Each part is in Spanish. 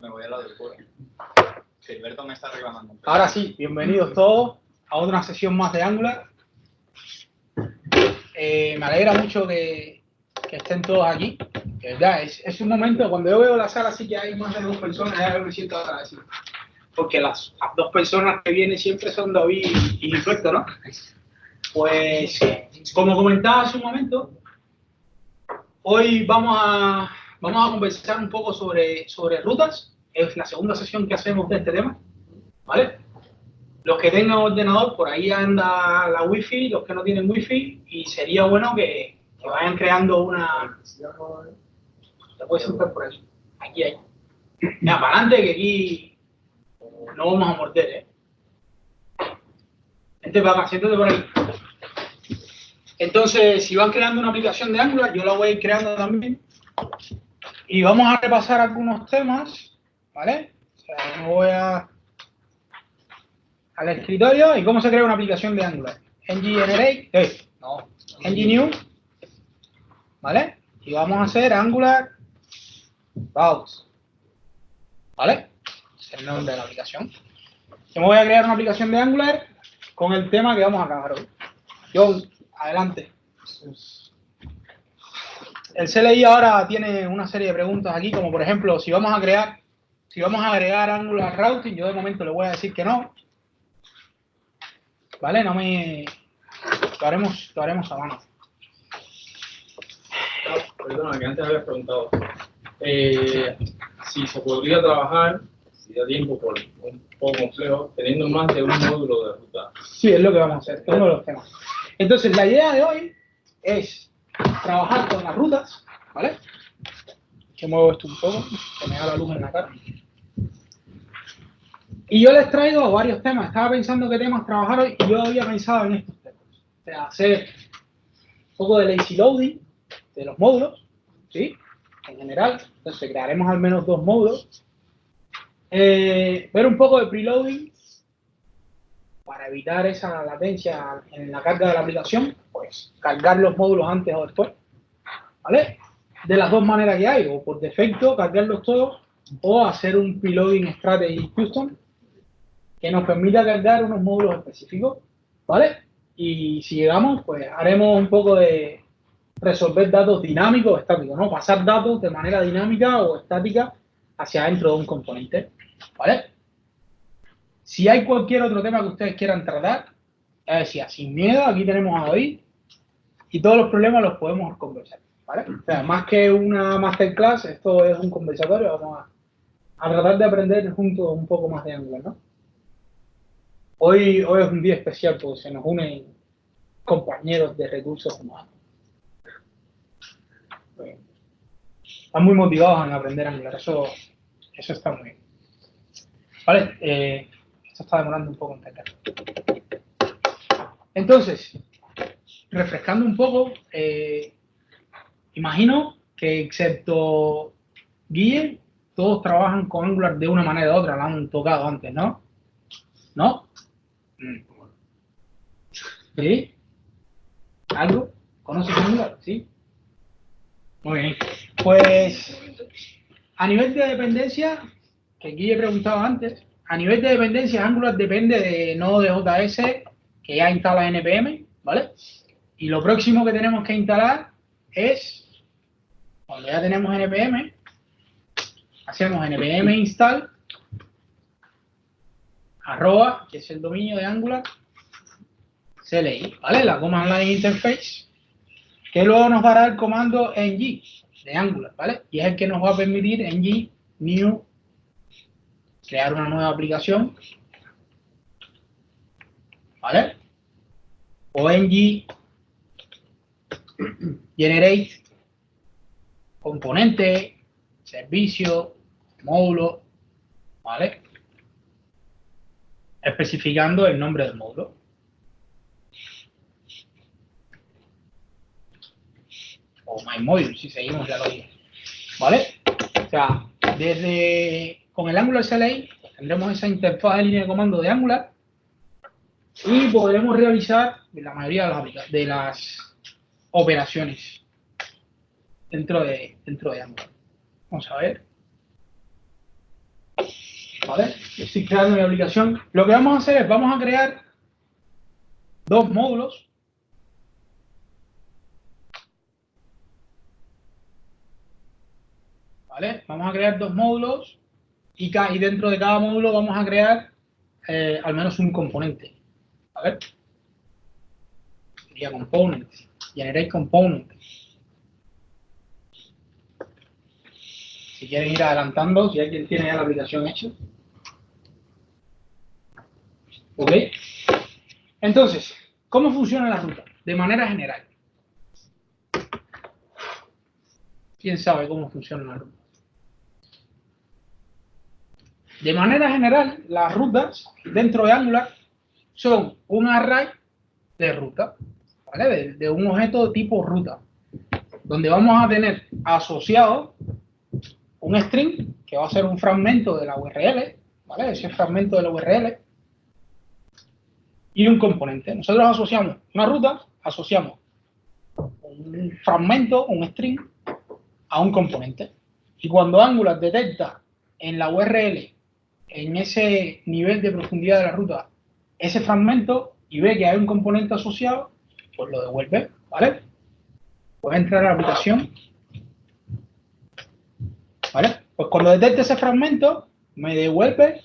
Me voy a la del cura. Gilberto me está reclamando. Ahora sí, bienvenidos todos a otra sesión más de Angular. Me alegra mucho que estén todos aquí. De verdad, es un momento, cuando yo veo la sala así que hay más de 2 personas, ya me siento agradecido. Porque las 2 personas que vienen siempre son David y Gilberto, ¿no? Pues, como comentaba hace un momento, hoy vamos a conversar un poco sobre rutas. Es la segunda sesión que hacemos de este tema, ¿vale? Los que tengan ordenador, por ahí anda la wifi, los que no tienen wifi, y sería bueno que vayan creando una... Te puedes sentar por aquí. Aquí hay. Ya, para adelante, que aquí no vamos a morder, ¿eh? Para acá, siéntate por ahí. Entonces, si van creando una aplicación de Angular, yo la voy a ir creando también. Y vamos a repasar algunos temas, ¿vale? O sea, me voy al escritorio. ¿Y cómo se crea una aplicación de Angular? ng-generate, ng-new, ¿vale? Y vamos a hacer Angular routes, ¿vale? Es el nombre de la aplicación. Yo me voy a crear una aplicación de Angular con el tema que vamos a acabar hoy. John, adelante. El CLI ahora tiene una serie de preguntas aquí, como por ejemplo, si vamos a agregar Angular Routing, yo de momento le voy a decir que no. ¿Vale? Lo haremos a mano. Perdona, que antes habías preguntado si se podría trabajar, si da tiempo, por un poco complejo, teniendo más de un módulo de ruta. Sí, es lo que vamos a hacer, es uno de los temas. Entonces, la idea de hoy es trabajar con las rutas, ¿vale? Que muevo esto un poco, que me da la luz en la cara. Y yo les traigo varios temas. Estaba pensando qué temas trabajar hoy y yo había pensado en estos temas. O sea, hacer un poco de lazy loading de los módulos, ¿sí? En general. Entonces, crearemos al menos 2 módulos. Ver un poco de preloading para evitar esa latencia en la carga de la aplicación. Pues cargar los módulos antes o después, ¿vale? De las 2 maneras que hay, o por defecto cargarlos todos, o hacer un preloading strategy custom que nos permita cargar unos módulos específicos, ¿vale? Y si llegamos, pues haremos un poco de resolver datos dinámicos o estáticos, ¿no? Pasar datos de manera dinámica o estática hacia dentro de un componente, ¿vale? Si hay cualquier otro tema que ustedes quieran tratar, ya decía, sin miedo, aquí tenemos a David y todos los problemas los podemos conversar, ¿vale? O sea, más que una masterclass, esto es un conversatorio, vamos a tratar de aprender juntos un poco más de Angular, ¿no? Hoy es un día especial porque se nos unen compañeros de recursos humanos. Están muy motivados en aprender Angular, eso está muy bien. Vale, esto está demorando un poco en entender. Entonces, refrescando un poco, imagino que excepto Guille, todos trabajan con Angular de una manera u otra, la han tocado antes, ¿no? ¿No? ¿Sí? ¿Algo? ¿Conoces Angular? ¿Sí? Muy bien. Pues, a nivel de dependencia, que Guille preguntaba antes, a nivel de dependencia, Angular depende de Node.js, que ya instala npm, ¿vale? Y lo próximo que tenemos que instalar es, cuando ya tenemos npm, hacemos npm install @ que es el dominio de Angular, CLI, ¿vale? La Command Line Interface, que luego nos dará el comando ng de Angular, ¿vale? Y es el que nos va a permitir ng new crear una nueva aplicación, ¿vale? O ng generate componente, servicio, módulo, ¿vale? Especificando el nombre del módulo. O myModule, si seguimos ya lo dije, ¿vale? O sea, con el Angular CLI tendremos esa interfaz de línea de comando de Angular y podremos realizar la mayoría de las operaciones dentro de Angular. Vamos a ver. ¿vale? Estoy creando mi aplicación. Lo que vamos a hacer es, vamos a crear dos módulos. ¿Vale? Vamos a crear dos módulos y dentro de cada módulo vamos a crear al menos un componente. A ver. Sería component. Generate component. Si quieren ir adelantando, si alguien tiene ya la aplicación hecha. ¿Ok? Entonces, ¿cómo funciona la ruta? De manera general. ¿Quién sabe cómo funciona la ruta? De manera general, las rutas dentro de Angular son un array de ruta, ¿vale? De un objeto tipo ruta, donde vamos a tener asociado un string, que va a ser un fragmento de la URL, ¿vale? Ese fragmento de la URL, y un componente. Nosotros asociamos una ruta, asociamos un fragmento, un string, a un componente. Y cuando Angular detecta en la URL, en ese nivel de profundidad de la ruta, ese fragmento y ve que hay un componente asociado, pues lo devuelve, ¿vale? Puedes entrar a la aplicación, ¿vale? Pues cuando detecte ese fragmento, me devuelve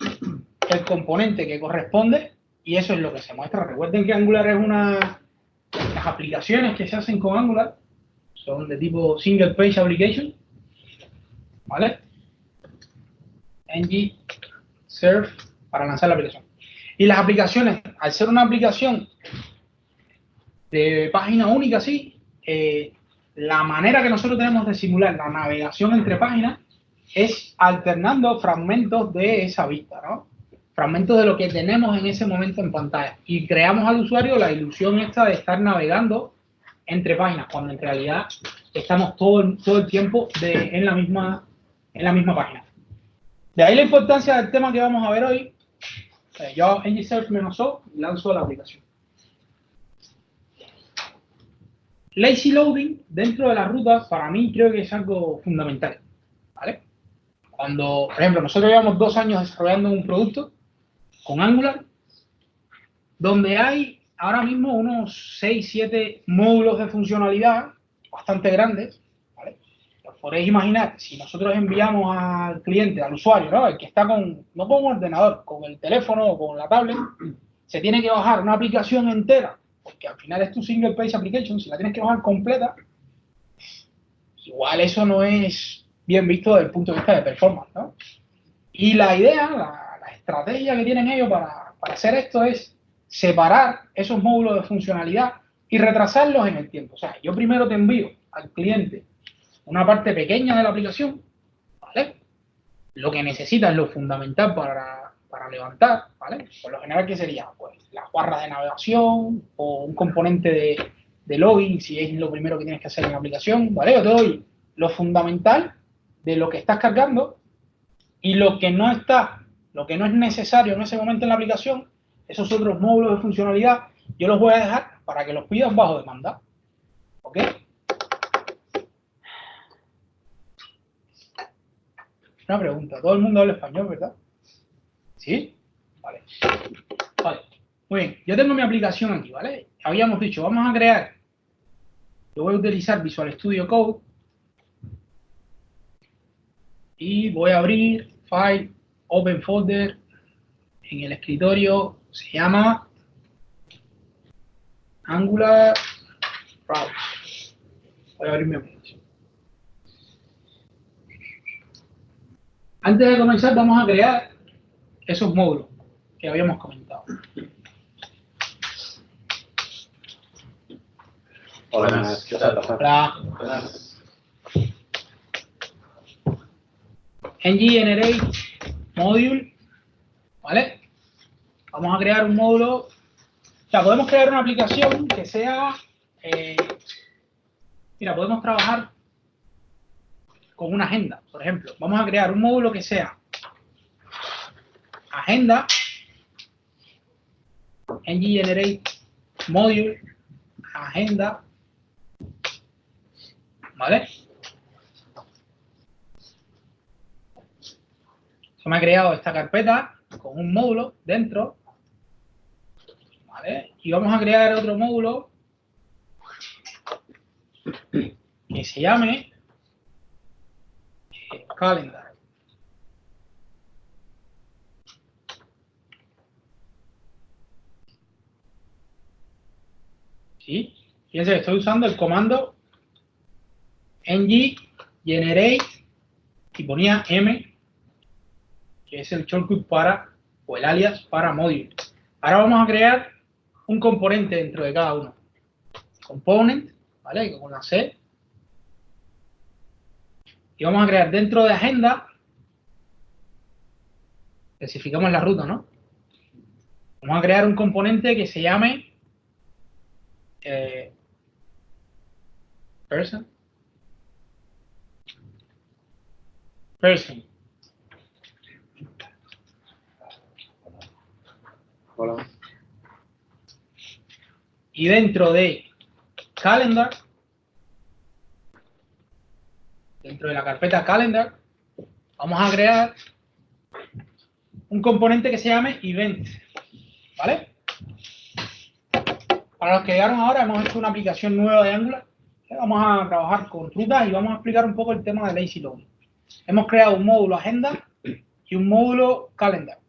el componente que corresponde y eso es lo que se muestra. Recuerden que Angular es las aplicaciones que se hacen con Angular son de tipo Single Page Application, ¿vale? ng serve para lanzar la aplicación. Y las aplicaciones, al ser una aplicación de página única, sí, la manera que nosotros tenemos de simular la navegación entre páginas es alternando fragmentos de esa vista, ¿no? Fragmentos de lo que tenemos en ese momento en pantalla. Y creamos al usuario la ilusión esta de estar navegando entre páginas, cuando en realidad estamos todo el tiempo en la misma página. De ahí la importancia del tema que vamos a ver hoy. Yo ngServe-o y lanzo la aplicación. Lazy loading dentro de la ruta para mí creo que es algo fundamental, ¿vale? Cuando, por ejemplo, nosotros llevamos 2 años desarrollando un producto con Angular, donde hay ahora mismo unos 6-7 módulos de funcionalidad bastante grandes, ¿vale? Os podéis imaginar, si nosotros enviamos al cliente, al usuario, ¿no? El que está no con un ordenador, con el teléfono o con la tablet, se tiene que bajar una aplicación entera, porque al final es tu single page application, si la tienes que bajar completa, igual eso no es bien visto desde el punto de vista de performance, ¿no? Y la idea, la estrategia que tienen ellos para hacer esto es separar esos módulos de funcionalidad y retrasarlos en el tiempo. O sea, yo primero te envío al cliente una parte pequeña de la aplicación, ¿vale? Lo que necesita es lo fundamental para levantar, ¿vale? Por lo general, ¿qué sería? Pues las barras de navegación o un componente de login, si es lo primero que tienes que hacer en la aplicación, ¿vale? Yo te doy lo fundamental de lo que estás cargando y lo que no es necesario en ese momento en la aplicación, esos otros módulos de funcionalidad, yo los voy a dejar para que los pidas bajo demanda. ¿Ok? Una pregunta. Todo el mundo habla español, ¿verdad? ¿Sí? Vale. Vale. Muy bien. Yo tengo mi aplicación aquí, ¿vale? Habíamos dicho, vamos a crear. Yo voy a utilizar Visual Studio Code. Y voy a abrir File, Open Folder. En el escritorio se llama Angular Browse. Voy a abrir mi aplicación. Antes de comenzar, vamos a crear esos módulos que habíamos comentado. Hola, ¿qué tal? Hola. ng-generate module, ¿vale? Vamos a crear un módulo. O sea, podemos crear una aplicación que sea. Mira, podemos trabajar con una agenda, por ejemplo. Vamos a crear un módulo que sea agenda, ng-generate module, agenda, ¿vale? Se me ha creado esta carpeta con un módulo dentro, ¿vale? Y vamos a crear otro módulo que se llame calendar. ¿Sí? Fíjense que estoy usando el comando ng generate y ponía m, que es el shortcut para, o el alias para module. Ahora vamos a crear un componente dentro de cada uno. Component, ¿vale? Con la C. Y vamos a crear dentro de agenda, especificamos la ruta, ¿no? Vamos a crear un componente que se llame person. Hola. Y dentro de calendar, dentro de la carpeta calendar, vamos a crear un componente que se llame event, ¿vale? Para los que llegaron ahora, hemos hecho una aplicación nueva de Angular. Vamos a trabajar con rutas y vamos a explicar un poco el tema de lazy loading. Hemos creado un módulo agenda y un módulo calendar.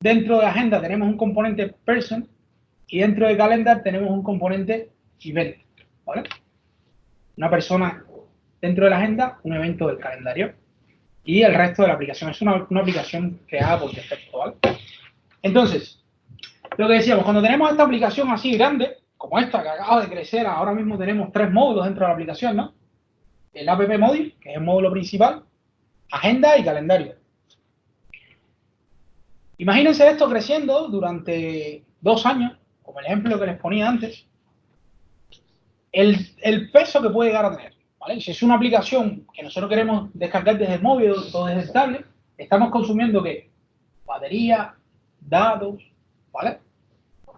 Dentro de agenda tenemos un componente person y dentro de calendar tenemos un componente event, ¿vale? Una persona dentro de la agenda, un evento del calendario y el resto de la aplicación. Es una aplicación creada por defecto, ¿vale? Entonces, lo que decíamos, cuando tenemos esta aplicación así grande, como esta que acaba de crecer, ahora mismo tenemos 3 módulos dentro de la aplicación, ¿no? El app module, que es el módulo principal, agenda y calendario. Imagínense esto creciendo durante 2 años, como el ejemplo que les ponía antes, el peso que puede llegar a tener, ¿vale? Si es una aplicación que nosotros queremos descargar desde el móvil o desde el tablet, estamos consumiendo ¿qué? Batería, datos, ¿vale?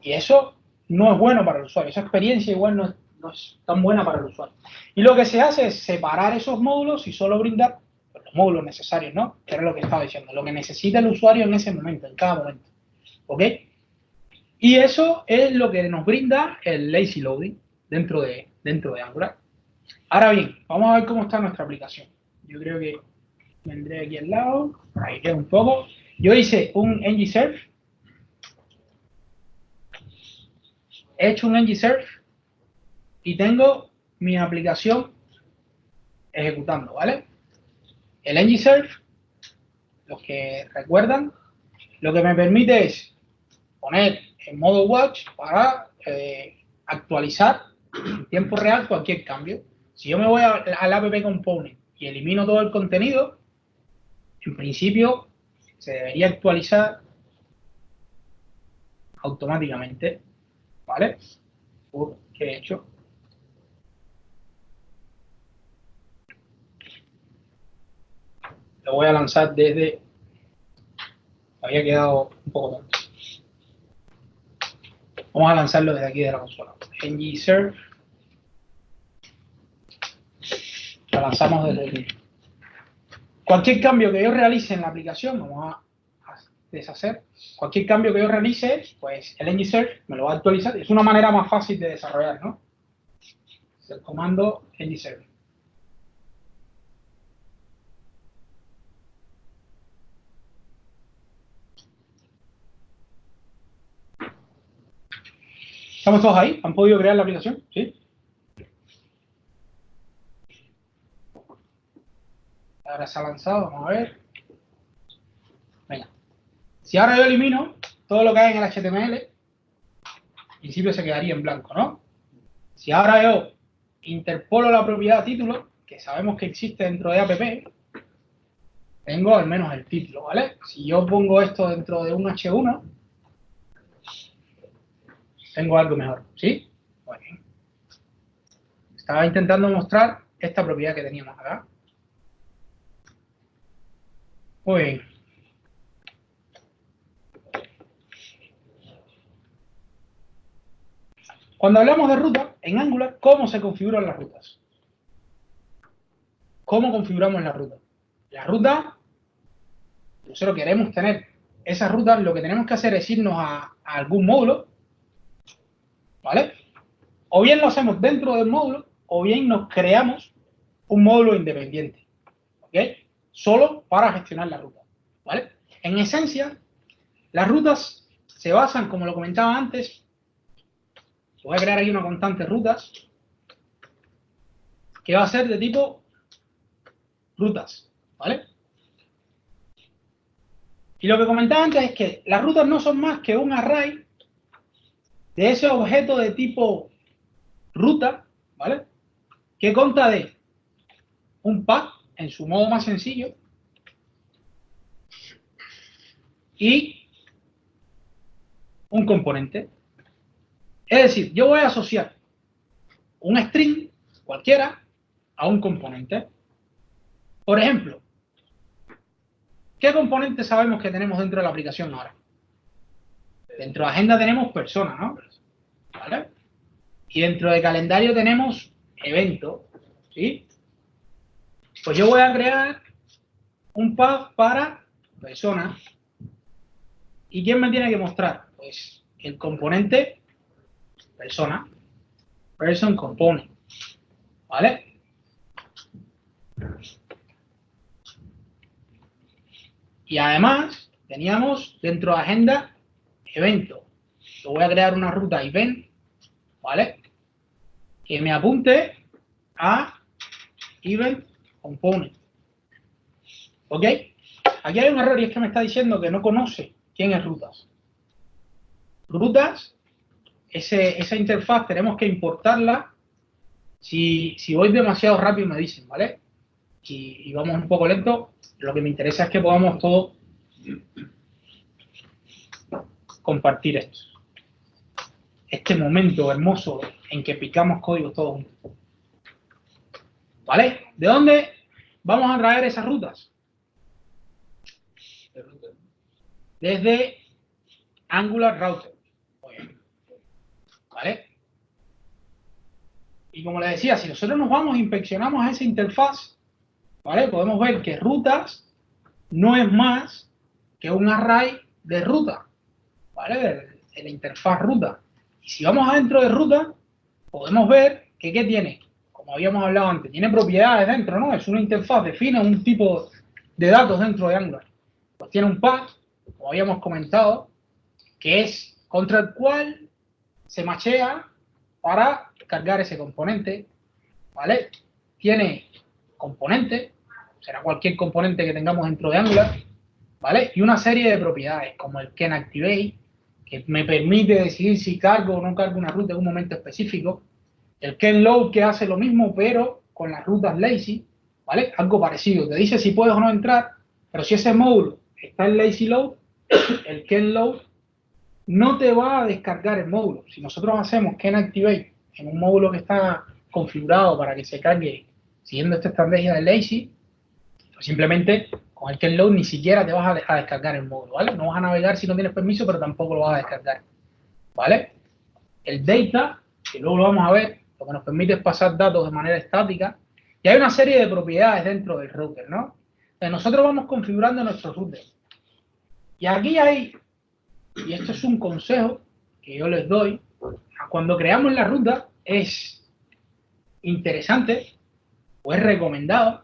Y eso no es bueno para el usuario, esa experiencia igual no es tan buena para el usuario. Y lo que se hace es separar esos módulos y solo brindar los módulos necesarios, ¿no? Que era lo que estaba diciendo, lo que necesita el usuario en ese momento, en cada momento, ¿ok? Y eso es lo que nos brinda el lazy loading dentro de Angular. Ahora bien, vamos a ver cómo está nuestra aplicación. Yo creo que vendré aquí al lado, ahí queda un poco. Yo hice un ng-serve. He hecho un ng-serve y tengo mi aplicación ejecutando, ¿vale? El ng-serve, los que recuerdan, lo que me permite es poner en modo watch para actualizar en tiempo real cualquier cambio. Si yo me voy al app component y elimino todo el contenido, en principio se debería actualizar automáticamente, ¿vale? ¿Qué he hecho? Lo voy a lanzar desde... Había quedado un poco tonto. Vamos a lanzarlo desde aquí de la consola. ng-serve. Lo lanzamos desde aquí. Cualquier cambio que yo realice en la aplicación, vamos a deshacer. Cualquier cambio que yo realice, pues el ng-serve me lo va a actualizar. Es una manera más fácil de desarrollar, ¿no? Es el comando ng-serve. ¿Estamos todos ahí? ¿Han podido crear la aplicación? ¿Sí? Ahora se ha lanzado, vamos a ver. Venga. Si ahora yo elimino todo lo que hay en el HTML, en principio se quedaría en blanco, ¿no? Si ahora yo interpolo la propiedad título, que sabemos que existe dentro de app, tengo al menos el título, ¿vale? Si yo pongo esto dentro de un H1, tengo algo mejor, ¿sí? Muy bien. Estaba intentando mostrar esta propiedad que teníamos acá. Muy bien. Cuando hablamos de ruta, en Angular, ¿cómo se configuran las rutas? ¿Cómo configuramos la ruta? La ruta nosotros queremos tener esas rutas, lo que tenemos que hacer es irnos a algún módulo, ¿vale? O bien lo hacemos dentro del módulo, o bien nos creamos un módulo independiente, ¿ok? Solo para gestionar la ruta, ¿vale? En esencia, las rutas se basan, como lo comentaba antes, voy a crear aquí una constante rutas, que va a ser de tipo rutas, ¿vale? Y lo que comentaba antes es que las rutas no son más que un array de ese objeto de tipo ruta, ¿vale? Que consta de un path en su modo más sencillo y un componente. Es decir, yo voy a asociar un string cualquiera a un componente. Por ejemplo, ¿qué componente sabemos que tenemos dentro de la aplicación ahora? Dentro de agenda tenemos persona, ¿no? ¿Vale? Y dentro de calendario tenemos evento, ¿sí? Pues yo voy a crear un path para persona. ¿Y quién me tiene que mostrar? Pues el componente persona, person component, ¿vale? Y además teníamos dentro de agenda evento. Yo voy a crear una ruta event, ¿vale? Que me apunte a event component. ¿Ok? Aquí hay un error y es que me está diciendo que no conoce quién es rutas. Rutas, esa interfaz tenemos que importarla. Si voy demasiado rápido me dicen, ¿vale? Y vamos un poco lento. Lo que me interesa es que podamos todos compartir esto. Este momento hermoso en que picamos código todos juntos. ¿Vale? ¿De dónde vamos a traer esas rutas? Desde Angular Router. ¿Vale? Y como les decía, si nosotros nos vamos e inspeccionamos esa interfaz, ¿vale? Podemos ver que rutas no es más que un array de ruta, ¿vale? De la interfaz ruta. Y si vamos adentro de ruta, podemos ver que ¿qué tiene? Como habíamos hablado antes, tiene propiedades dentro, ¿no? Es una interfaz, define un tipo de datos dentro de Angular. Pues tiene un path, como habíamos comentado, que es contra el cual se machea para cargar ese componente, ¿vale? Tiene componente, será cualquier componente que tengamos dentro de Angular, ¿vale? Y una serie de propiedades, como el canActivate, que me permite decidir si cargo o no cargo una ruta en un momento específico, el canLoad, que hace lo mismo, pero con las rutas lazy, ¿vale? Algo parecido, te dice si puedes o no entrar, pero si ese módulo está en lazy load, el canLoad no te va a descargar el módulo. Si nosotros hacemos canActivate en un módulo que está configurado para que se cargue siguiendo esta estrategia de lazy, pues simplemente con el canLoad ni siquiera te vas a descargar el módulo, ¿vale? No vas a navegar si no tienes permiso, pero tampoco lo vas a descargar, ¿vale? El data, que luego lo vamos a ver, lo que nos permite es pasar datos de manera estática, y hay una serie de propiedades dentro del router, ¿no? Entonces nosotros vamos configurando nuestro router. Y aquí hay, y esto es un consejo que yo les doy, cuando creamos la ruta es interesante o es recomendado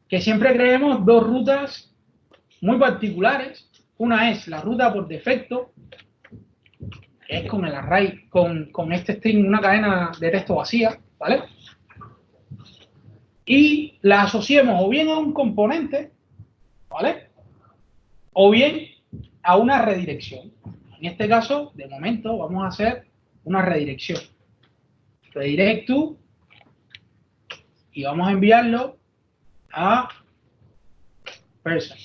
que siempre creemos dos rutas muy particulares. Una es la ruta por defecto, que es con el array, con este string, una cadena de texto vacía, ¿vale? Y la asociemos o bien a un componente, ¿vale? O bien a una redirección. En este caso, de momento, vamos a hacer una redirección. Redirect to, y vamos a enviarlo a person.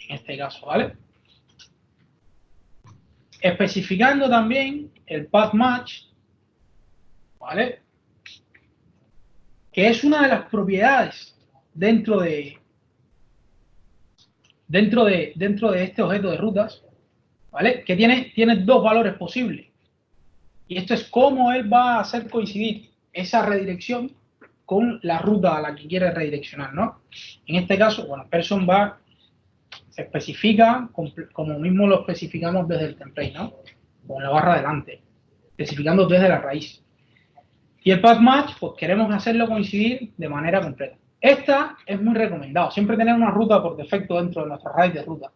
En este caso, ¿vale? Especificando también el path match, ¿vale? Que es una de las propiedades dentro de este objeto de rutas, ¿vale? Que tiene dos valores posibles. Y esto es cómo él va a hacer coincidir esa redirección con la ruta a la que quiere redireccionar, ¿no? En este caso, bueno, person va se especifica como mismo lo especificamos desde el template, ¿no? Con la barra delante, especificando desde la raíz. Y el path match, pues queremos hacerlo coincidir de manera completa. Esta es muy recomendado, siempre tener una ruta por defecto dentro de nuestra raíz de ruta,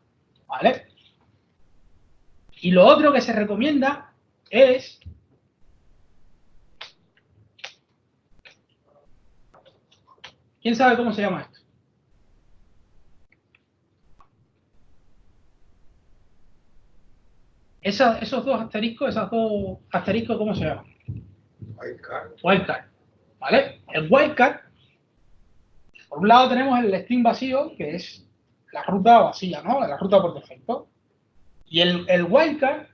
¿vale? Y lo otro que se recomienda es ¿quién sabe cómo se llama esto? Esos dos asteriscos, ¿cómo se llaman? Wildcard, ¿vale? El wildcard, por un lado tenemos el string vacío, que es la ruta vacía, ¿no? La ruta por defecto. Y el wildcard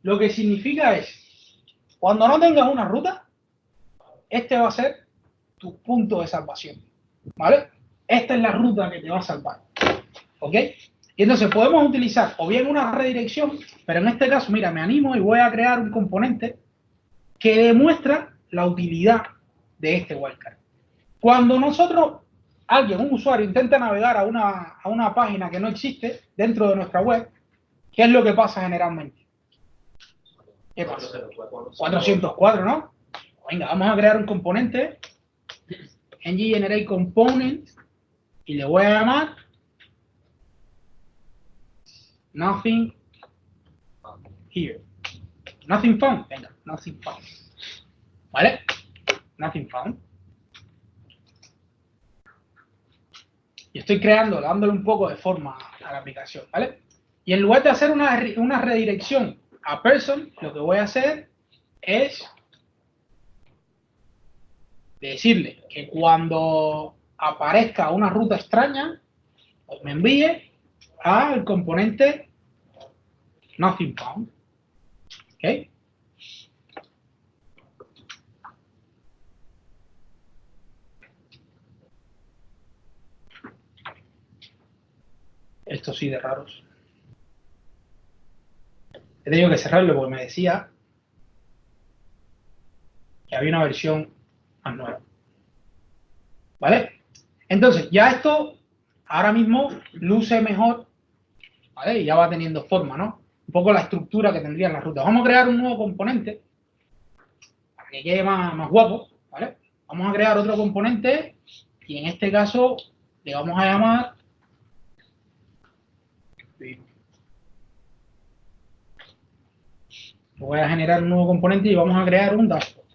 lo que significa es, cuando no tengas una ruta, este va a ser tu punto de salvación, ¿vale? Esta es la ruta que te va a salvar, ¿ok? Y entonces podemos utilizar o bien una redirección, pero en este caso, mira, me animo y voy a crear un componente que demuestra la utilidad de este wildcard. Cuando un usuario, intenta navegar a una página que no existe dentro de nuestra web, ¿qué es lo que pasa generalmente? ¿Qué pasa? 404, ¿no? Venga, vamos a crear un componente, ngGenerateComponent, y le voy a llamar Nothing here. Nothing found. Venga, nothing found. ¿Vale? Nothing found. Y estoy creando, dándole un poco de forma a la aplicación, ¿vale? Y en lugar de hacer una redirección a person, lo que voy a hacer es decirle que cuando aparezca una ruta extraña, pues me envíe al componente nothing found. ¿Ok? Esto sí de raros. He tenido que cerrarlo porque me decía que había una versión más nueva. ¿Vale? Entonces, ya esto ahora mismo luce mejor, ¿vale? Y ya va teniendo forma, ¿no? Un poco la estructura que tendrían las rutas. Vamos a crear un nuevo componente para que quede más guapo, ¿vale? Vamos a crear otro componente y en este caso le vamos a llamar voy a generar un nuevo componente y vamos a crear un dashboard.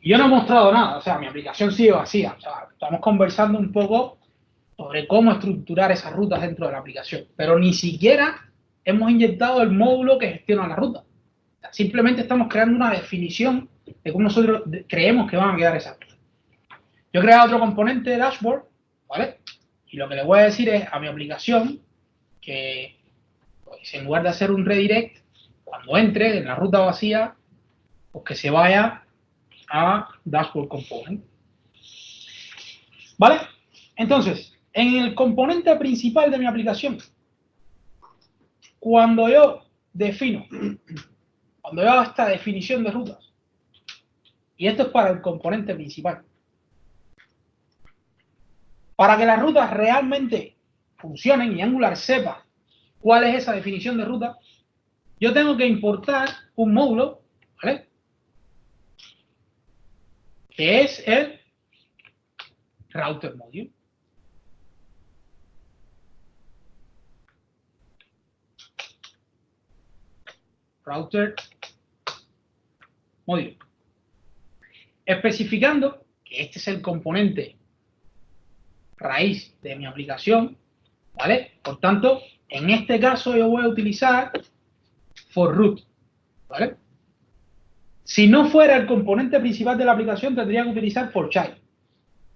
Y yo no he mostrado nada, o sea, mi aplicación sigue vacía. O sea, estamos conversando un poco sobre cómo estructurar esas rutas dentro de la aplicación, pero ni siquiera hemos inyectado el módulo que gestiona la ruta. O sea, simplemente estamos creando una definición de cómo nosotros creemos que van a quedar esas rutas. Yo he creado otro componente de dashboard, ¿vale? Y lo que le voy a decir es a mi aplicación que pues, en lugar de hacer un redirect, cuando entre en la ruta vacía, pues que se vaya a Dashboard Component. ¿Vale? Entonces, en el componente principal de mi aplicación, cuando yo hago esta definición de rutas, y esto es para el componente principal, para que las rutas realmente funcionen y Angular sepa cuál es esa definición de ruta, yo tengo que importar un módulo, ¿vale? Que es el router module. Router module. Especificando que este es el componente raíz de mi aplicación, ¿vale? Por tanto, en este caso yo voy a utilizar for root, ¿vale? Si no fuera el componente principal de la aplicación, tendría que utilizar for child,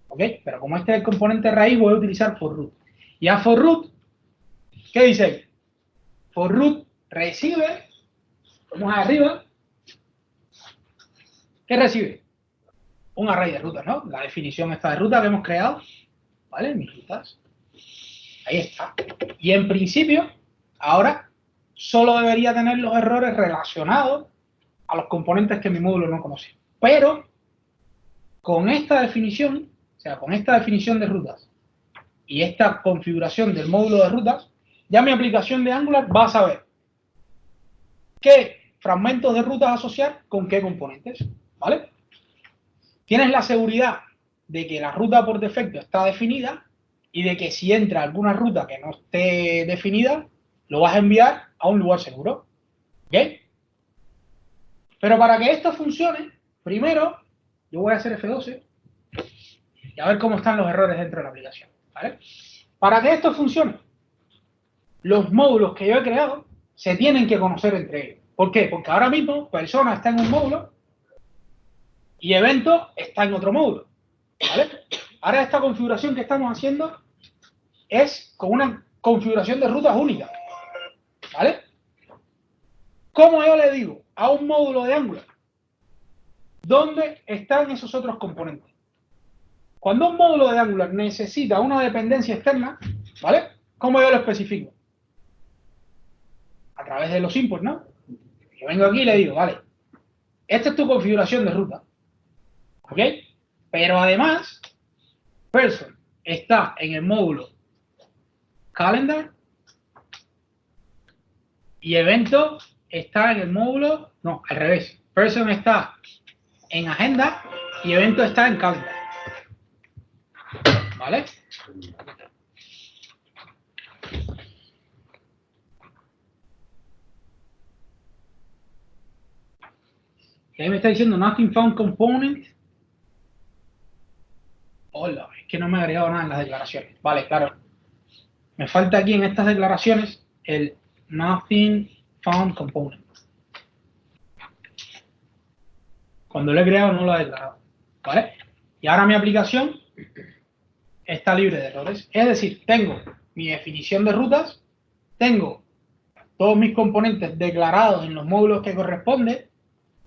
¿ok? Pero como este es el componente raíz, voy a utilizar for root. Y a for root, ¿qué dice? For root recibe, vamos arriba, ¿qué recibe? Un array de rutas, ¿no? La definición esta de ruta que hemos creado, ¿vale? Mis rutas. Ahí está. Y en principio, ahora solo debería tener los errores relacionados a los componentes que mi módulo no conoce. Pero con esta definición, o sea, con esta definición de rutas y esta configuración del módulo de rutas, ya mi aplicación de Angular va a saber qué fragmentos de rutas asociar con qué componentes, ¿vale? Tienes la seguridad de que la ruta por defecto está definida y de que si entra alguna ruta que no esté definida, lo vas a enviar a un lugar seguro, ¿ok? Pero para que esto funcione, primero yo voy a hacer F12 y a ver cómo están los errores dentro de la aplicación, ¿vale? Para que esto funcione, los módulos que yo he creado se tienen que conocer entre ellos. ¿Por qué? Porque ahora mismo persona está en un módulo y evento está en otro módulo, ¿vale? Ahora esta configuración que estamos haciendo es con una configuración de rutas única, ¿vale? ¿Cómo yo le digo a un módulo de Angular dónde están esos otros componentes? Cuando un módulo de Angular necesita una dependencia externa, ¿vale? ¿Cómo yo lo especifico? A través de los inputs, ¿no? Yo vengo aquí y le digo, vale, esta es tu configuración de ruta, ¿ok? Pero además, person está en el módulo calendar y evento está en el módulo, no, al revés. Person está en agenda y evento está en calendar. ¿Vale? Y ahí me está diciendo nothing found component. Hola, es que no me ha agregado nada en las declaraciones. Vale, claro. Me falta aquí en estas declaraciones el nothing found component. Cuando lo he creado no lo he declarado. ¿Vale? Y ahora mi aplicación está libre de errores. Es decir, tengo mi definición de rutas, tengo todos mis componentes declarados en los módulos que corresponden,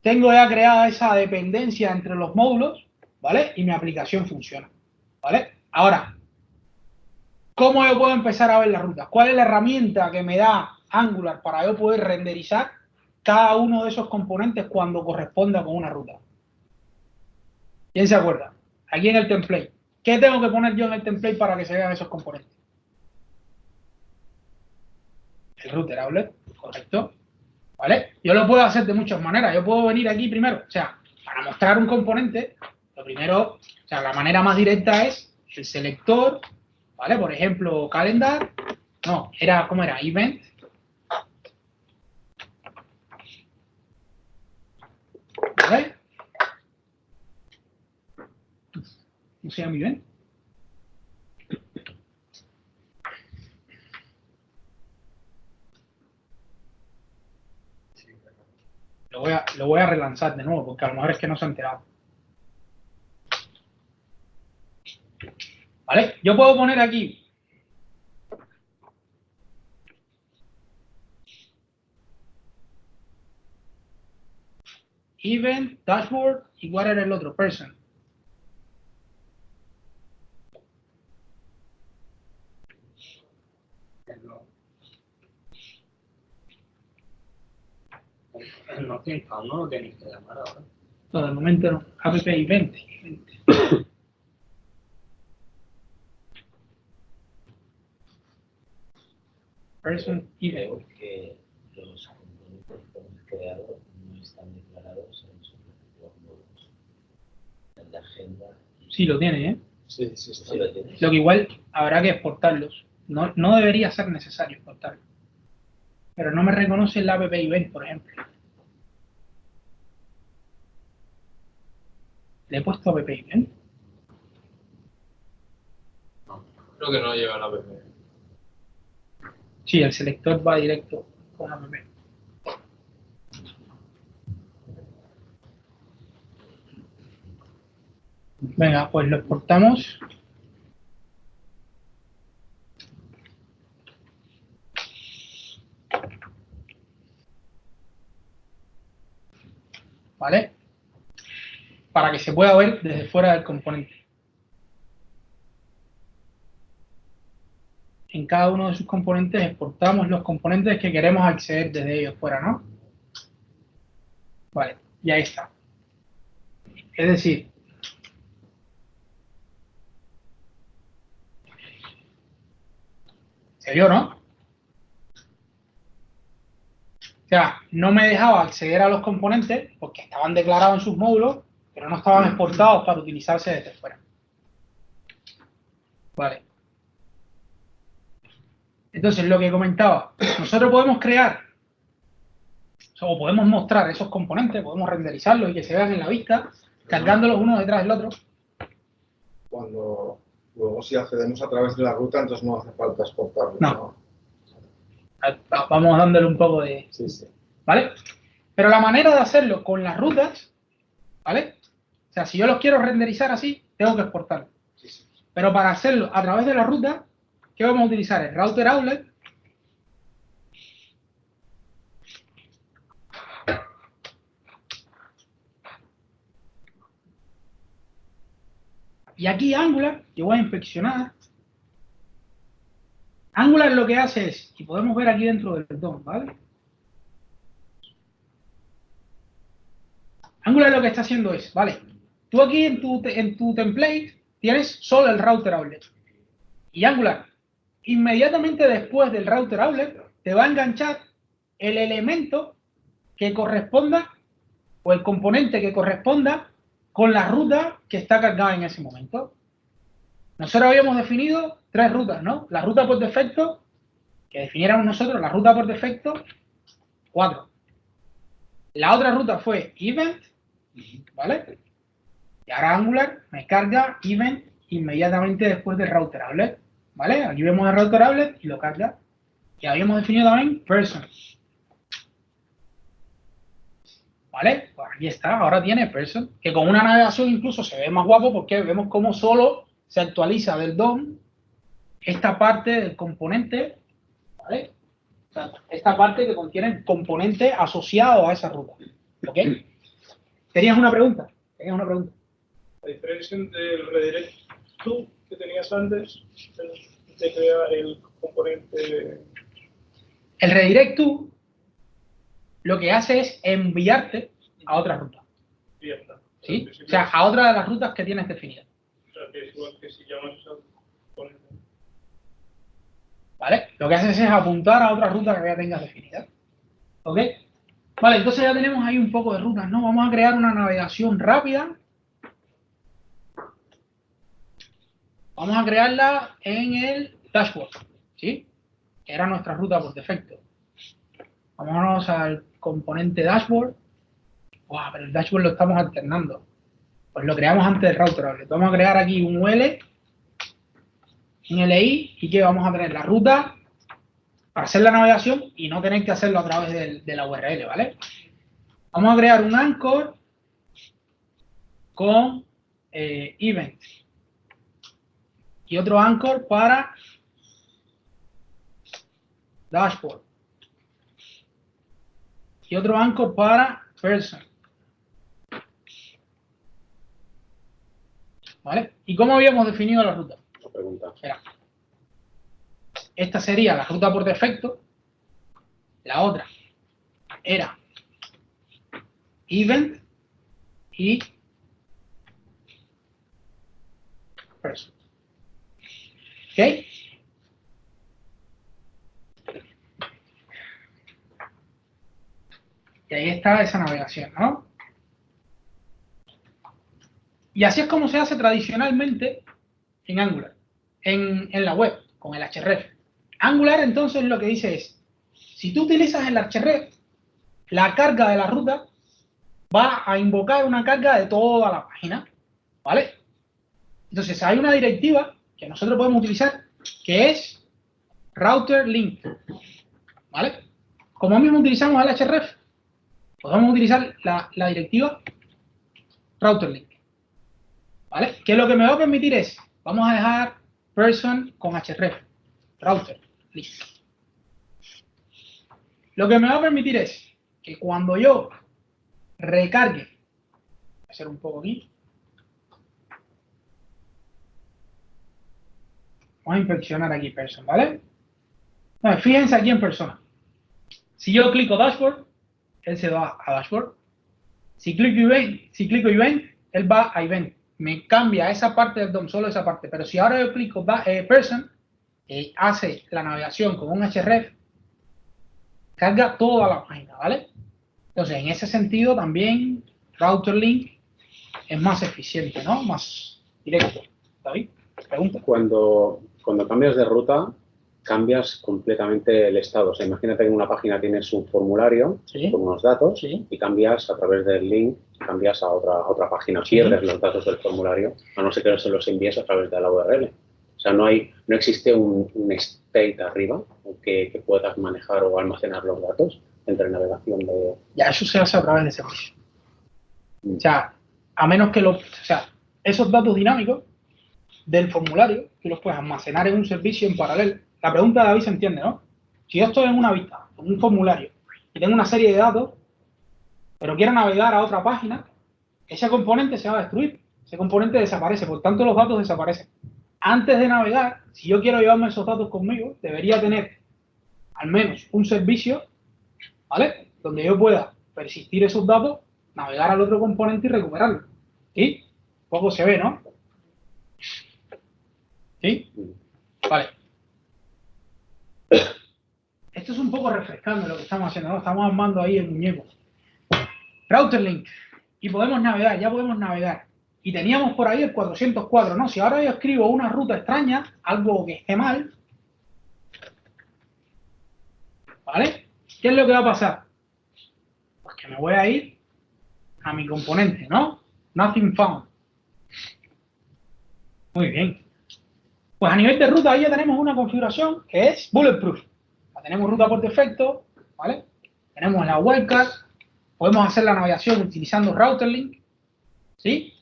tengo ya creada esa dependencia entre los módulos, ¿vale? Y mi aplicación funciona, ¿vale? Ahora, ¿cómo yo puedo empezar a ver las rutas? ¿Cuál es la herramienta que me da Angular para yo poder renderizar cada uno de esos componentes cuando corresponda con una ruta? ¿Quién se acuerda? Aquí en el template. ¿Qué tengo que poner yo en el template para que se vean esos componentes? El router outlet, correcto. ¿Vale? Yo lo puedo hacer de muchas maneras. Yo puedo venir aquí primero, o sea, para mostrar un componente, lo primero, o sea, la manera más directa es el selector, ¿vale? Por ejemplo, calendar, no, ¿cómo era? Event. ¿Vale? ¿Cómo se llama event? Lo voy a relanzar de nuevo, porque a lo mejor es que no se ha enterado. ¿Vale? Yo puedo poner aquí event, dashboard, y cuál era el otro, person. No tiene no lo tenéis que llamar ahora. No, de momento no. App event. Person event. Creo que los componentes que hemos creado no están declarados en los módulos. En la agenda. Sí, lo tiene, ¿eh? Sí, sí, está. Sí, lo tienes. Lo que igual habrá que exportarlos. No debería ser necesario exportarlos. Pero no me reconoce el app event, por ejemplo. Le he puesto app event. No, creo que no lleva la PP. Sí, el selector va directo con app. Venga, pues lo exportamos. ¿Vale? Para que se pueda ver desde fuera del componente. En cada uno de sus componentes exportamos los componentes que queremos acceder desde ellos fuera, ¿no? Vale, y ahí está. Es decir, Se vio, ¿no? O sea, no me dejaba acceder a los componentes porque estaban declarados en sus módulos, pero no estaban exportados para utilizarse desde fuera. Vale. Entonces, lo que comentaba, nosotros podemos crear o podemos mostrar esos componentes, podemos renderizarlos y que se vean en la vista, cargándolos uno detrás del otro. Cuando luego si accedemos a través de la ruta, entonces no hace falta exportarlo. No. Vamos dándole un poco de... Sí, sí. ¿Vale? Pero la manera de hacerlo con las rutas, ¿vale? O sea, si yo los quiero renderizar así, tengo que exportarlo. Sí, sí. Pero para hacerlo a través de la ruta, ¿qué vamos a utilizar? El router outlet. Y aquí Angular, yo voy a inspeccionar. Angular lo que hace es, y podemos ver aquí dentro del DOM, ¿vale? Angular lo que está haciendo es, ¿vale? Tú aquí en tu template tienes solo el router outlet. Y Angular, inmediatamente después del router outlet, te va a enganchar el elemento que corresponda, o el componente que corresponda con la ruta que está cargada en ese momento. Nosotros habíamos definido 3 rutas, ¿no? La ruta por defecto, que definiéramos nosotros, la ruta por defecto, 4. La otra ruta fue event, ¿vale? Y ahora Angular me carga event inmediatamente después del router outlet, ¿vale? Aquí vemos el router outlet y lo carga. Y habíamos definido también person. ¿Vale? Pues aquí está, ahora tiene person, que con una navegación incluso se ve más guapo porque vemos cómo solo se actualiza del DOM esta parte del componente, ¿vale? O sea, esta parte que contiene el componente asociado a esa ruta. ¿Ok? ¿Tenías una pregunta? A diferencia del redirect to que tenías antes, de crear el componente. El redirect to lo que hace es enviarte a otra ruta. Y ya está. ¿Sí? O sea, a otra de las rutas que tienes definidas. O sea, que es igual que si llamas a componente. ¿Vale? Lo que haces es apuntar a otra ruta que ya tengas definida. ¿Ok? Vale, entonces ya tenemos ahí un poco de rutas, ¿no? Vamos a crear una navegación rápida. Vamos a crearla en el dashboard, ¿sí? Que era nuestra ruta por defecto. Vámonos al componente dashboard. ¡Wow! Pero el dashboard lo estamos alternando. Pues lo creamos antes del router outlet. Vamos a crear aquí un UL, un LI, y que vamos a tener la ruta para hacer la navegación y no tener que hacerlo a través de la URL, ¿vale? Vamos a crear un anchor con event y otro anchor para dashboard y otro anchor para person. ¿Vale? ¿Y cómo habíamos definido la ruta? Pregunta. Espera. Esta sería la ruta por defecto. La otra era event y person. ¿Ok? Y ahí está esa navegación, ¿no? Y así es como se hace tradicionalmente en Angular, en la web, con el href. Angular entonces lo que dice es, si tú utilizas el href, la carga de la ruta va a invocar una carga de toda la página, ¿vale? Entonces hay una directiva que nosotros podemos utilizar que es router link, ¿vale? Como mismo utilizamos el href, podemos utilizar la directiva router link, ¿vale? Que lo que me va a permitir es, vamos a dejar person con href, router link. Lo que me va a permitir es que cuando yo recargue, voy a hacer un poco aquí, vamos a inspeccionar aquí person, ¿vale? Bueno, fíjense aquí en persona. Si yo clico dashboard, él se va a dashboard. Si clico event, él va a event. Me cambia esa parte del DOM, solo esa parte. Pero si ahora yo clico person, hace la navegación con un href, carga toda la página, ¿vale? Entonces, en ese sentido también Router Link es más eficiente, ¿no? Más directo. David, pregunta. Cuando cambias de ruta, cambias completamente el estado. O sea, imagínate que en una página tienes un formulario Sí. con unos datos Sí. y cambias a través del link, cambias a otra página. Sí. Pierdes los datos del formulario, a no ser que se los envíes a través de la URL. O sea, no existe un state arriba que puedas manejar o almacenar los datos entre navegación de... Ya, eso se hace a través de servicio. O sea, a menos que esos datos dinámicos del formulario, tú los puedes almacenar en un servicio en paralelo. La pregunta de David se entiende, ¿no? Si yo estoy en una vista, en un formulario, y tengo una serie de datos, pero quiero navegar a otra página, ese componente se va a destruir. Ese componente desaparece, por tanto los datos desaparecen. Antes de navegar, si yo quiero llevarme esos datos conmigo, debería tener al menos un servicio, ¿vale? Donde yo pueda persistir esos datos, navegar al otro componente y recuperarlo. ¿Sí? Poco se ve, ¿no? ¿Sí? Vale. Esto es un poco refrescante lo que estamos haciendo, ¿no? Estamos armando ahí el muñeco. Router Link. Y podemos navegar, ya podemos navegar. Y teníamos por ahí el 404, ¿no? Si ahora yo escribo una ruta extraña, algo que esté mal, ¿vale? ¿Qué es lo que va a pasar? Pues que me voy a ir a mi componente, ¿no? Nothing found. Muy bien. Pues a nivel de ruta ahí ya tenemos una configuración que es bulletproof. La tenemos ruta por defecto, ¿vale? Tenemos la webcam, podemos hacer la navegación utilizando Router Link, ¿sí?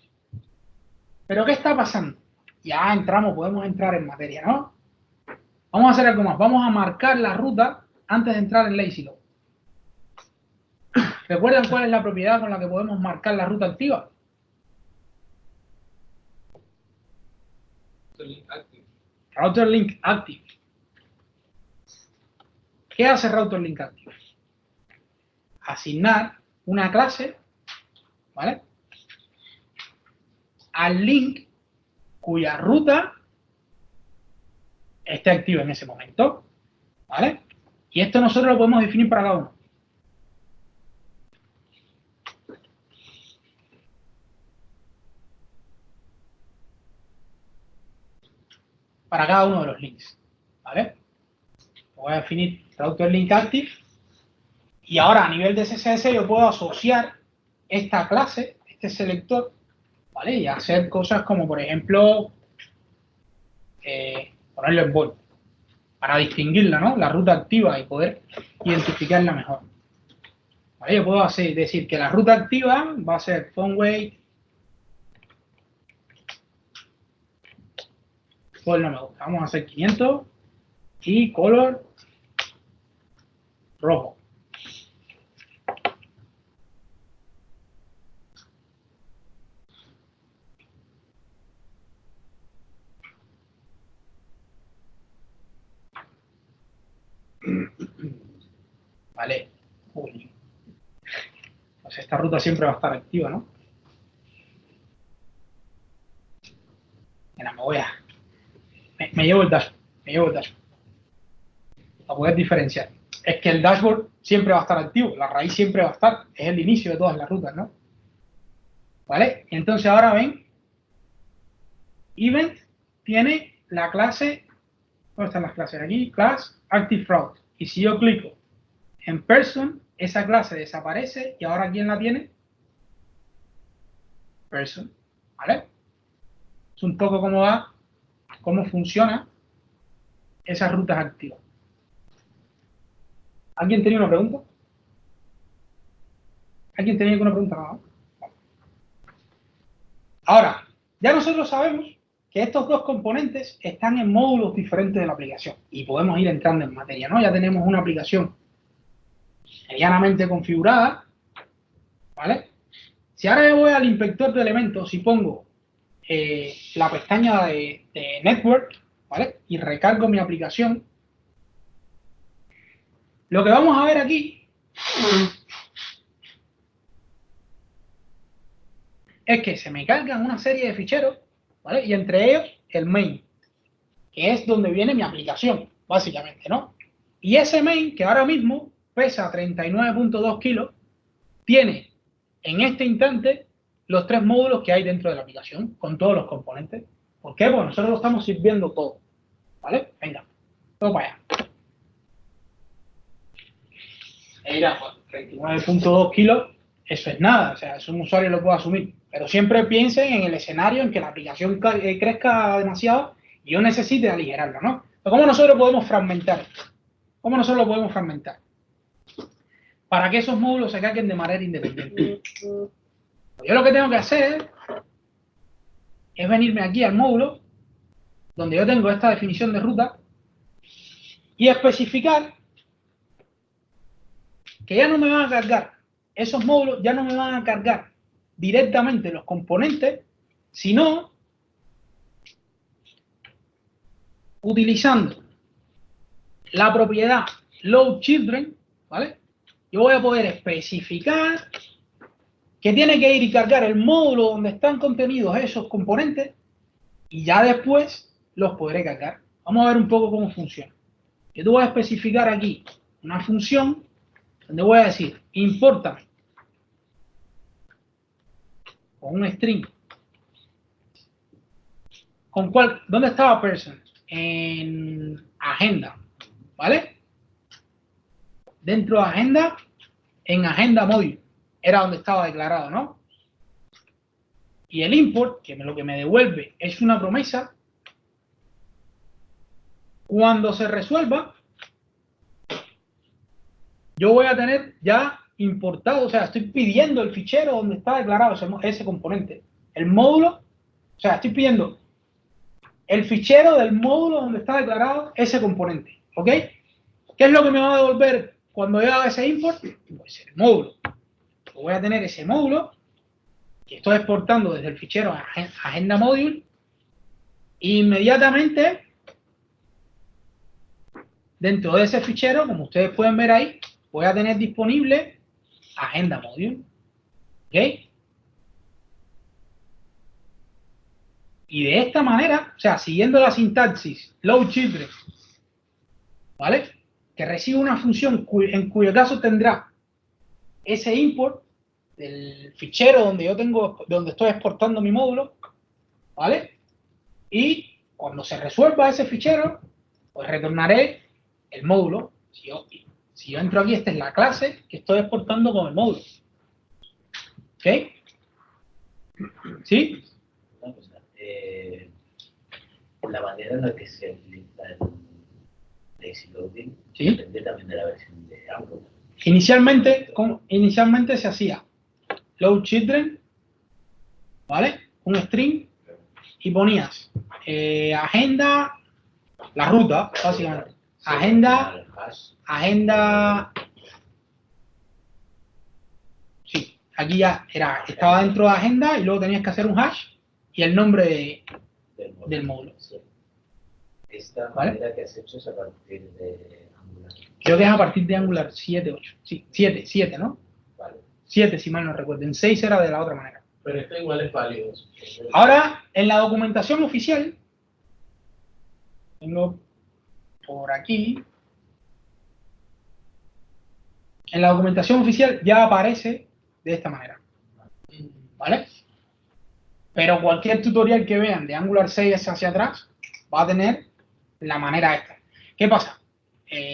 Pero ¿qué está pasando? Ya entramos, podemos entrar en materia, ¿no? Vamos a hacer algo más. Vamos a marcar la ruta antes de entrar en LazyLoad. ¿Recuerdan cuál es la propiedad con la que podemos marcar la ruta activa? Router Link Active. ¿Qué hace Router Link Active? Asignar una clase, ¿vale? Al link cuya ruta esté activa en ese momento, ¿vale? Y esto nosotros lo podemos definir para cada uno. Para cada uno de los links, ¿vale? Voy a definir Router Link Active y ahora a nivel de CSS yo puedo asociar esta clase, este selector, ¿vale? Y hacer cosas como, por ejemplo, ponerlo en bold para distinguirla, ¿no? La ruta activa y poder identificarla mejor. ¿Vale? Yo puedo decir que la ruta activa va a ser PhoneWeight. Pues no me gusta. Vamos a hacer 500 y color rojo. Vale. Uy. Pues esta ruta siempre va a estar activa, ¿no? Mira, me llevo el dashboard. Para poder diferenciar. Es que el dashboard siempre va a estar activo, la raíz siempre va a estar, es el inicio de todas las rutas, ¿no? ¿Vale? Entonces ahora ven, event tiene la clase, ¿dónde están las clases? Aquí, class active route. Y si yo clico en person, esa clase desaparece y ahora ¿quién la tiene? Person, ¿vale? Es un poco cómo funciona esas rutas activas. ¿Alguien tenía una pregunta? ¿Alguien tenía alguna pregunta? No. Ahora, ya nosotros sabemos que estos dos componentes están en módulos diferentes de la aplicación y podemos ir entrando en materia, ¿no? Ya tenemos una aplicación medianamente configurada, ¿vale? Si ahora yo voy al inspector de elementos y pongo la pestaña de Network, ¿vale? Y recargo mi aplicación, lo que vamos a ver aquí es que se me cargan una serie de ficheros, ¿vale? Y entre ellos el main. que es donde viene mi aplicación, básicamente, ¿no? Y ese main, que ahora mismo pesa 39.2 kilos, tiene en este instante los 3 módulos que hay dentro de la aplicación, con todos los componentes. ¿Por qué? Porque nosotros lo estamos sirviendo todo, ¿vale? Venga, todo para allá. E dirá, pues, 39.2 kilos, eso es nada, o sea, eso un usuario lo puede asumir. Pero siempre piensen en el escenario en que la aplicación crezca demasiado y yo necesite aligerarla, ¿no? Pero ¿cómo nosotros podemos fragmentar esto? ¿Cómo nosotros lo podemos fragmentar? Para que esos módulos se carguen de manera independiente. Yo lo que tengo que hacer es venirme aquí al módulo, donde yo tengo esta definición de ruta, y especificar que ya no me van a cargar, esos módulos ya no me van a cargar directamente los componentes, sino utilizando la propiedad loadChildren, ¿vale? Yo voy a poder especificar que tiene que ir y cargar el módulo donde están contenidos esos componentes y ya después los podré cargar. Vamos a ver un poco cómo funciona. Yo voy a especificar aquí una función donde voy a decir importa con un string. ¿Con cuál? ¿Dónde estaba person? En agenda, ¿vale? Dentro de agenda, en agenda móvil, era donde estaba declarado, ¿no? Y el import, que lo que me devuelve es una promesa, cuando se resuelva, yo voy a tener ya importado, o sea, estoy pidiendo el fichero donde está declarado ese componente. El módulo, o sea, estoy pidiendo el fichero del módulo donde está declarado ese componente, ¿ok? ¿Qué es lo que me va a devolver cuando yo haga ese import? Pues el módulo. Yo voy a tener ese módulo que estoy exportando desde el fichero agenda module e inmediatamente dentro de ese fichero, como ustedes pueden ver ahí, voy a tener disponible agenda module, ¿ok? Y de esta manera, o sea, siguiendo la sintaxis loadChildren, ¿vale? Que recibe una función en cuyo caso tendrá ese import del fichero donde estoy exportando mi módulo, ¿vale? Y cuando se resuelva ese fichero, pues retornaré el módulo. Si yo entro aquí, esta es la clase que estoy exportando con el módulo. ¿Ok? ¿Sí? Una cosa, la manera en la que se utiliza el lazy loading ¿Sí? depende también de la versión de Angular. Inicialmente se hacía loadChildren, ¿vale? Un string y ponías agenda, la ruta, básicamente. Agenda, sí, aquí ya estaba dentro de agenda y luego tenías que hacer un hash y el nombre del módulo. Sí. Esta ¿Vale? manera que has hecho es a partir de Angular. Creo que es a partir de Angular 7, 8. Sí, 7, ¿no? Vale. 7, si mal no recuerdo. En 6 era de la otra manera. Pero esto igual es válido. Ahora, en la documentación oficial, tengo por aquí, en la documentación oficial ya aparece de esta manera, ¿vale? Pero cualquier tutorial que vean de Angular 6 hacia atrás va a tener la manera esta. ¿Qué pasa?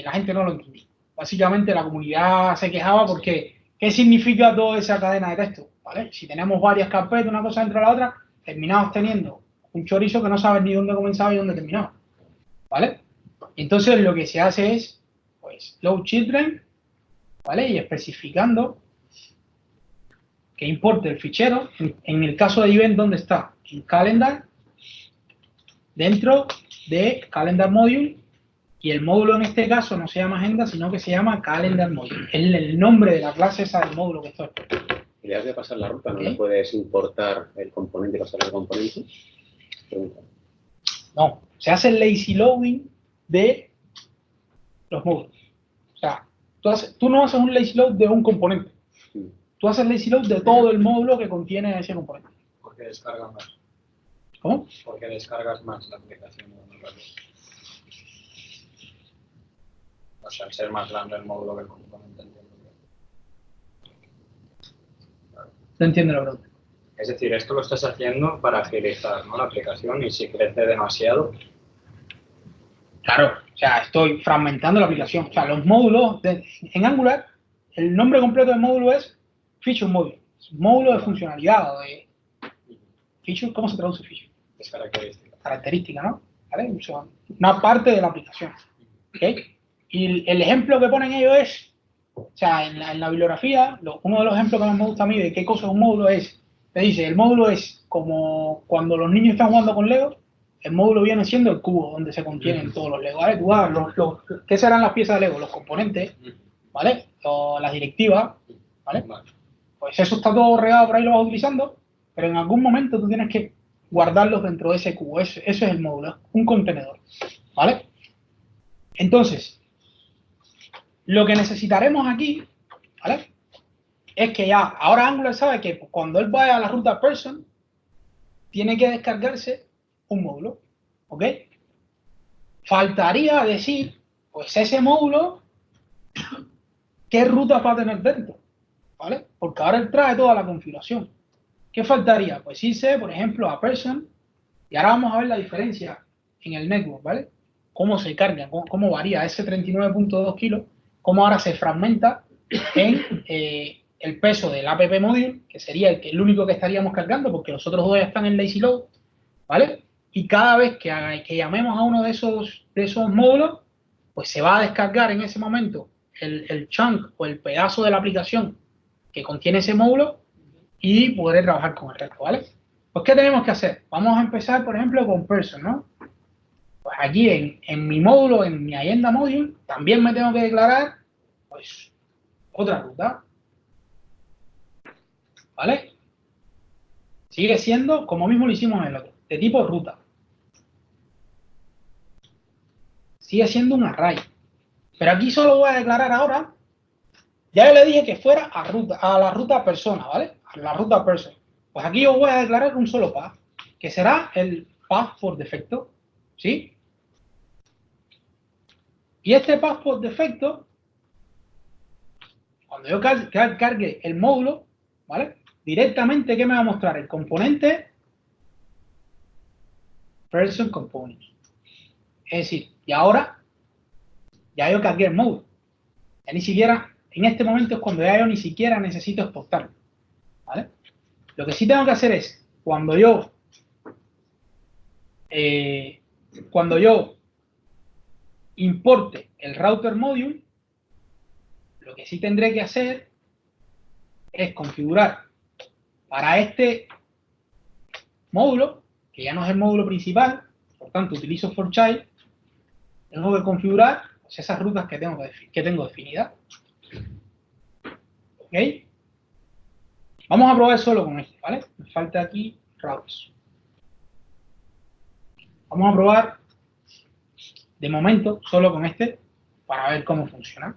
La gente no lo entendía. Básicamente la comunidad se quejaba porque ¿qué significa toda esa cadena de texto? ¿Vale? Si tenemos varias carpetas, una cosa dentro de la otra, terminamos teniendo un chorizo que no sabes ni dónde comenzaba y dónde terminaba, ¿vale? Entonces lo que se hace es, pues, loadChildren, ¿vale? Y especificando que importe el fichero, en el caso de event, ¿dónde está? En calendar, dentro de calendar module, y el módulo en este caso no se llama agenda, sino que se llama calendar module. Es el nombre de la clase esa del módulo que estoy. Y le has de pasar la ruta, ¿no ¿Qué? le puedes importar el componente y pasar el componente? Pregunta. No, se hace el lazy loading de los módulos. O sea, tú no haces un lazy load de un componente. Tú haces lazy load de todo el módulo que contiene ese componente. Porque descargas más. ¿Cómo? Porque descargas más la aplicación. O sea, al ser más grande el módulo que el componente. Entiendo. No entiendo la pregunta. Es decir, esto lo estás haciendo para agilizar, ¿no?, la aplicación, y si crece demasiado. Claro, o sea, estoy fragmentando la aplicación. O sea, los módulos en Angular, el nombre completo del módulo es Feature Module. Es un módulo de funcionalidad o de feature. ¿Cómo se traduce feature? Es característica. Característica, ¿no? ¿Vale? O sea, una parte de la aplicación. ¿Ok? Y el ejemplo que ponen ellos es, o sea, en la bibliografía, uno de los ejemplos que más me gusta a mí de qué cosa es un módulo es, te dice, el módulo es como cuando los niños están jugando con Lego, el módulo viene siendo el cubo donde se contienen todos los Legos, ¿vale? Tú vas, ¿qué serán las piezas de Lego? Los componentes, ¿vale? Las directivas, ¿vale? Pues eso está todo regado por ahí, lo vas utilizando, pero en algún momento tú tienes que guardarlos dentro de ese cubo. Eso es el módulo, es un contenedor, ¿vale? Entonces, lo que necesitaremos aquí, ¿vale?, es que ya, ahora Angular sabe que cuando él vaya a la ruta person, tiene que descargarse un módulo, ¿ok? Faltaría decir, pues ese módulo, ¿qué rutas va a tener dentro? ¿Vale? Porque ahora él trae toda la configuración. ¿Qué faltaría? Pues irse, por ejemplo, a person, y ahora vamos a ver la diferencia en el network, ¿vale? Cómo se carga, cómo varía ese 39.2 kilos, cómo ahora se fragmenta en el peso del app module, que sería el único que estaríamos cargando, porque los otros dos ya están en lazy load, ¿vale? Y cada vez que llamemos a uno de esos módulos, pues se va a descargar en ese momento el chunk o el pedazo de la aplicación que contiene ese módulo y poder trabajar con el resto, ¿vale? Pues, ¿qué tenemos que hacer? Vamos a empezar, por ejemplo, con person, ¿no? Pues aquí en mi módulo, en mi agenda module, también me tengo que declarar, pues, otra ruta, ¿vale? Sigue siendo como mismo lo hicimos en el otro, de tipo ruta. Sigue siendo un array. Pero aquí solo voy a declarar ahora, ya yo le dije que fuera a la ruta persona, ¿vale? A la ruta person. Pues aquí yo voy a declarar un solo path, que será el path por defecto, ¿sí? Y este path por defecto, cuando yo cargue el módulo, ¿vale?, directamente, ¿qué me va a mostrar? El componente person component. Es decir, y ahora ya yo cargué el módulo. Ya ni siquiera, en este momento es cuando ya yo ni siquiera necesito exportarlo, ¿vale? Lo que sí tengo que hacer es, cuando yo importe el router module, lo que sí tendré que hacer es configurar para este módulo, que ya no es el módulo principal, por tanto utilizo for child, tengo que configurar pues, esas rutas que tengo definidas. ¿Ok? Vamos a probar solo con este, ¿vale? Me falta aquí routes. Vamos a probar de momento solo con este para ver cómo funciona.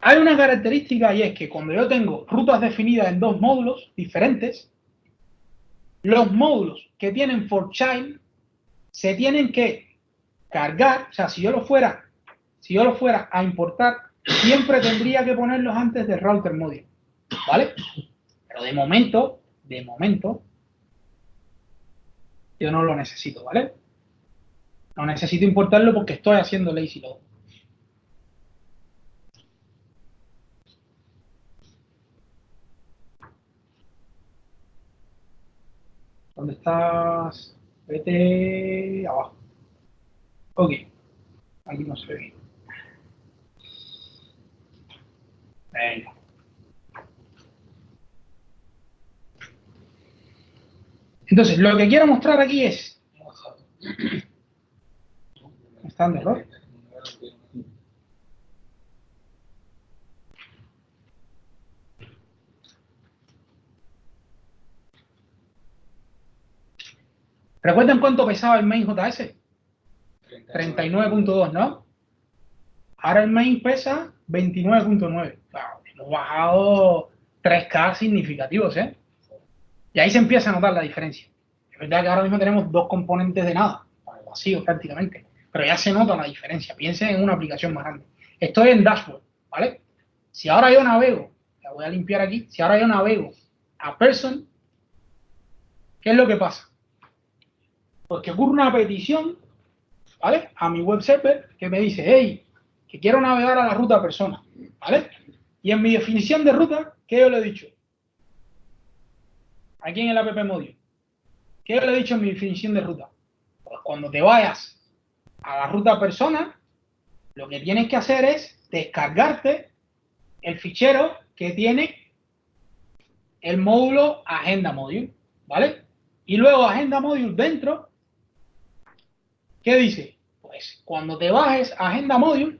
Hay una característica y es que cuando yo tengo rutas definidas en dos módulos diferentes, los módulos que tienen for child se tienen que cargar. O sea, si yo lo fuera a importar, siempre tendría que ponerlos antes del router module, ¿vale? Pero de momento, yo no lo necesito, ¿vale? No necesito importarlo porque estoy haciendo lazy load. ¿Dónde estás? Vete abajo. Ok. Aquí no se ve. Venga. Entonces, lo que quiero mostrar aquí es... ¿Está en error? ¿Recuerdan cuánto pesaba el main JS? 39.2, ¿no? Ahora el main pesa 29.9. Claro, hemos bajado 3K significativos, ¿eh? Y ahí se empieza a notar la diferencia. Es verdad que ahora mismo tenemos dos componentes de nada, vacío prácticamente. pero ya se nota la diferencia. Piensen en una aplicación más grande. Estoy en dashboard, ¿vale? Si ahora yo navego, la voy a limpiar aquí, si ahora yo navego a person, ¿qué es lo que pasa? Pues que ocurre una petición, ¿vale? A mi web server que me dice, hey, que quiero navegar a la ruta persona, ¿vale? Y en mi definición de ruta, ¿qué yo le he dicho? Aquí en el app module. ¿Qué yo le he dicho en mi definición de ruta? Pues cuando te vayas a la ruta persona, lo que tienes que hacer es descargarte el fichero que tiene el módulo agenda module, ¿vale? Y luego agenda module dentro, ¿qué dice? Pues cuando te bajes a agenda module,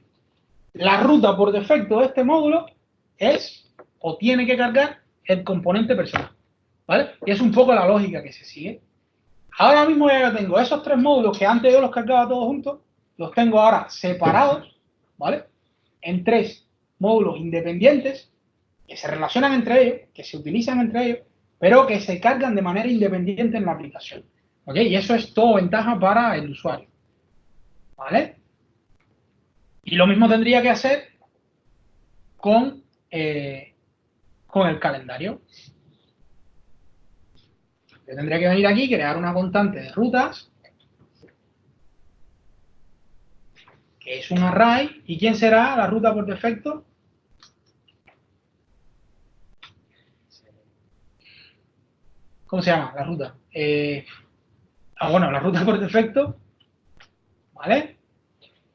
la ruta por defecto de este módulo es o tiene que cargar el componente persona, ¿vale? Y es un poco la lógica que se sigue. Ahora mismo ya tengo esos tres módulos que antes yo los cargaba todos juntos, los tengo ahora separados, ¿vale? En tres módulos independientes que se relacionan entre ellos, que se utilizan entre ellos, pero que se cargan de manera independiente en la aplicación, ¿ok? Y eso es todo ventaja para el usuario, ¿vale? Y lo mismo tendría que hacer con el calendario. Yo tendría que venir aquí, crear una constante de rutas, que es un array. ¿Y quién será la ruta por defecto? ¿Cómo se llama la ruta? Bueno, la ruta por defecto, ¿vale?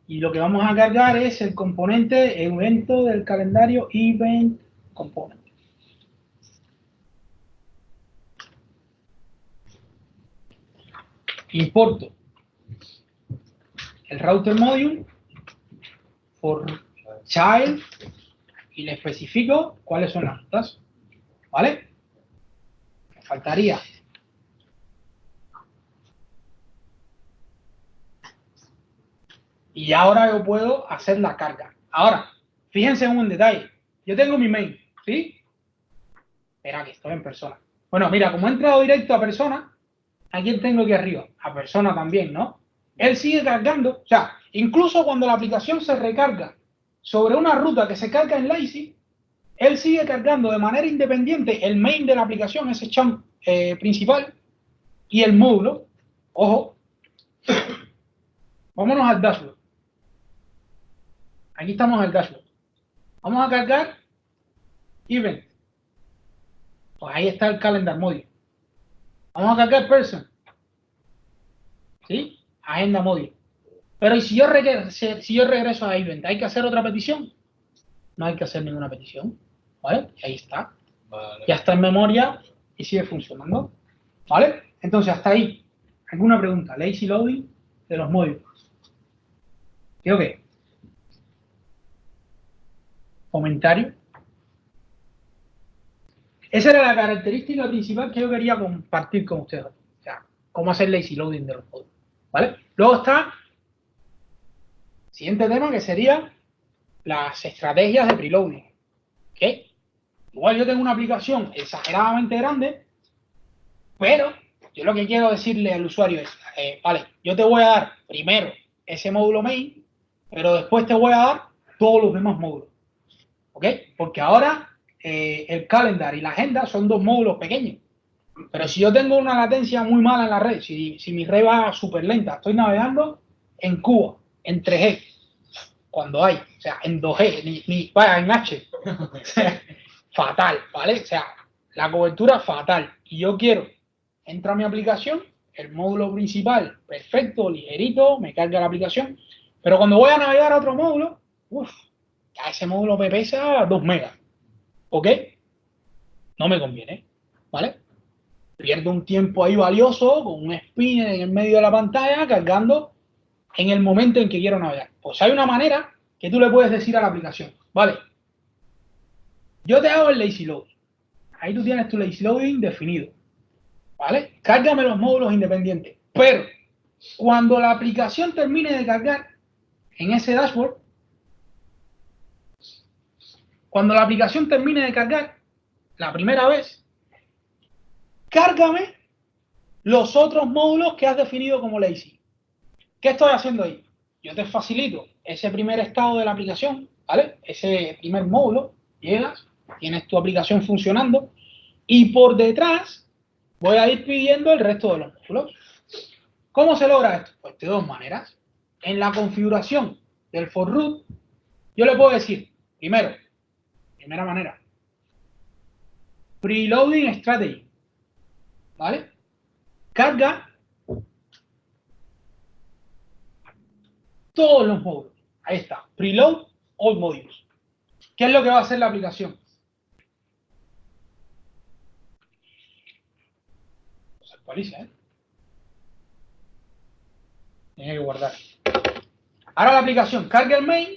Y lo que vamos a cargar es el componente evento del calendario event component. Importo el router module for child y le especifico cuáles son las rutas, ¿vale? Me faltaría y ahora yo puedo hacer la carga. Ahora, fíjense en un detalle. Yo tengo mi main, ¿sí? Espera que estoy en persona. Bueno, mira, como he entrado directo a persona, ¿a quién tengo aquí arriba? A persona también, ¿no? Él sigue cargando, o sea, incluso cuando la aplicación se recarga sobre una ruta que se carga en Lazy, él sigue cargando de manera independiente el main de la aplicación, ese chunk principal, y el módulo. Ojo, vámonos al dashboard. Aquí estamos en el dashboard. Vamos a cargar event. Pues ahí está el calendar module. Vamos a cargar person. ¿Sí? Agenda module. Pero ¿y si yo regreso a event? ¿Hay que hacer otra petición? No hay que hacer ninguna petición. ¿Vale? Ahí está. Vale. Ya está en memoria y sigue funcionando. ¿Vale? Entonces, hasta ahí. ¿Alguna pregunta? Lazy loading de los módulos. ¿Sí o qué? ¿Comentario? Esa era la característica principal que yo quería compartir con ustedes. O sea, cómo hacer lazy loading de los módulos. ¿Vale? Luego está el siguiente tema, que sería las estrategias de preloading. ¿Ok? Igual yo tengo una aplicación exageradamente grande, pero yo lo que quiero decirle al usuario es, vale, yo te voy a dar primero ese módulo main, pero después te voy a dar todos los demás módulos. ¿Ok? Porque ahora el calendar y la agenda son dos módulos pequeños. Pero si yo tengo una latencia muy mala en la red, si mi red va súper lenta, estoy navegando en Cuba, en 3G, cuando hay, o sea, en 2G, vaya, en H, o sea, fatal, ¿vale? O sea, la cobertura fatal. Y yo quiero, entro a mi aplicación, el módulo principal, perfecto, ligerito, me carga la aplicación, pero cuando voy a navegar a otro módulo, ya ese módulo me pesa 2 megas, ¿ok? No me conviene, ¿vale? Pierdo un tiempo ahí valioso con un spinner en el medio de la pantalla cargando en el momento en que quiero navegar. Pues hay una manera que tú le puedes decir a la aplicación, vale, yo te hago el lazy loading. Ahí tú tienes tu lazy loading definido, ¿vale? Cárgame los módulos independientes. Pero cuando la aplicación termine de cargar en ese dashboard, cuando la aplicación termine de cargar la primera vez, cárgame los otros módulos que has definido como lazy. ¿Qué estoy haciendo ahí? yo te facilito ese primer estado de la aplicación, ¿vale? Ese primer módulo, llegas, tienes tu aplicación funcionando y por detrás voy a ir pidiendo el resto de los módulos. ¿Cómo se logra esto? Pues de dos maneras. En la configuración del for root, yo le puedo decir, primera manera, preloading strategy, ¿vale? Carga todos los módulos. Ahí está, preload all modules. ¿Qué es lo que va a hacer la aplicación? Se actualiza, ¿eh? Tiene que guardar. Ahora la aplicación carga el main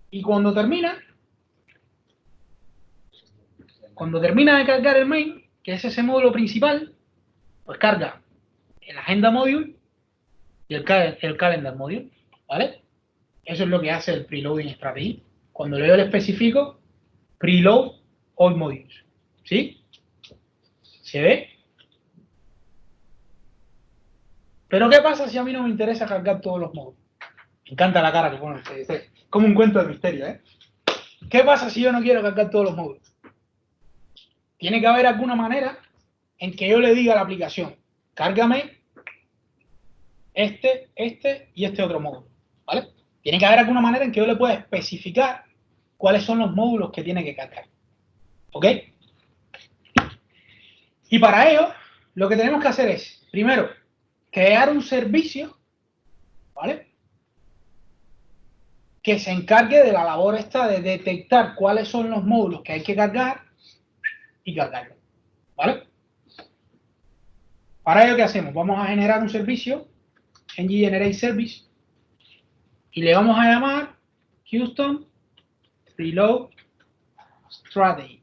y cuando termina de cargar el main, que es ese módulo principal, pues carga el agenda module y el calendar module, ¿vale? Eso es lo que hace el preloading strategy. Cuando yo le especifico preload all modules, ¿sí? ¿Se ve? Pero ¿qué pasa si a mí no me interesa cargar todos los módulos? Me encanta la cara que pone usted. Como un cuento de misterio, ¿eh? ¿Qué pasa si yo no quiero cargar todos los módulos? Tiene que haber alguna manera en que yo le diga a la aplicación, cárgame este y este otro módulo, ¿vale? Tiene que haber alguna manera en que yo le pueda especificar cuáles son los módulos que tiene que cargar, ¿ok? Y para ello, lo que tenemos que hacer es, primero, crear un servicio, ¿vale? Que se encargue de la labor esta de detectar cuáles son los módulos que hay que cargar y cargarlos, ¿vale? Para ello, ¿qué hacemos? Vamos a generar un servicio, ng-generate service, y le vamos a llamar custom preload strategy,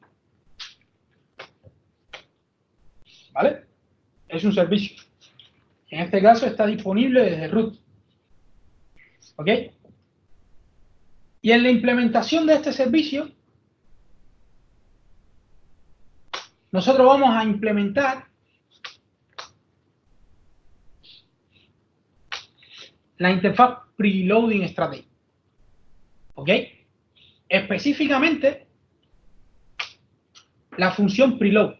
¿vale? Es un servicio. En este caso está disponible desde root, ¿ok? Y en la implementación de este servicio, nosotros vamos a implementar la interfaz preloading strategy, ¿ok? Específicamente, la función preload.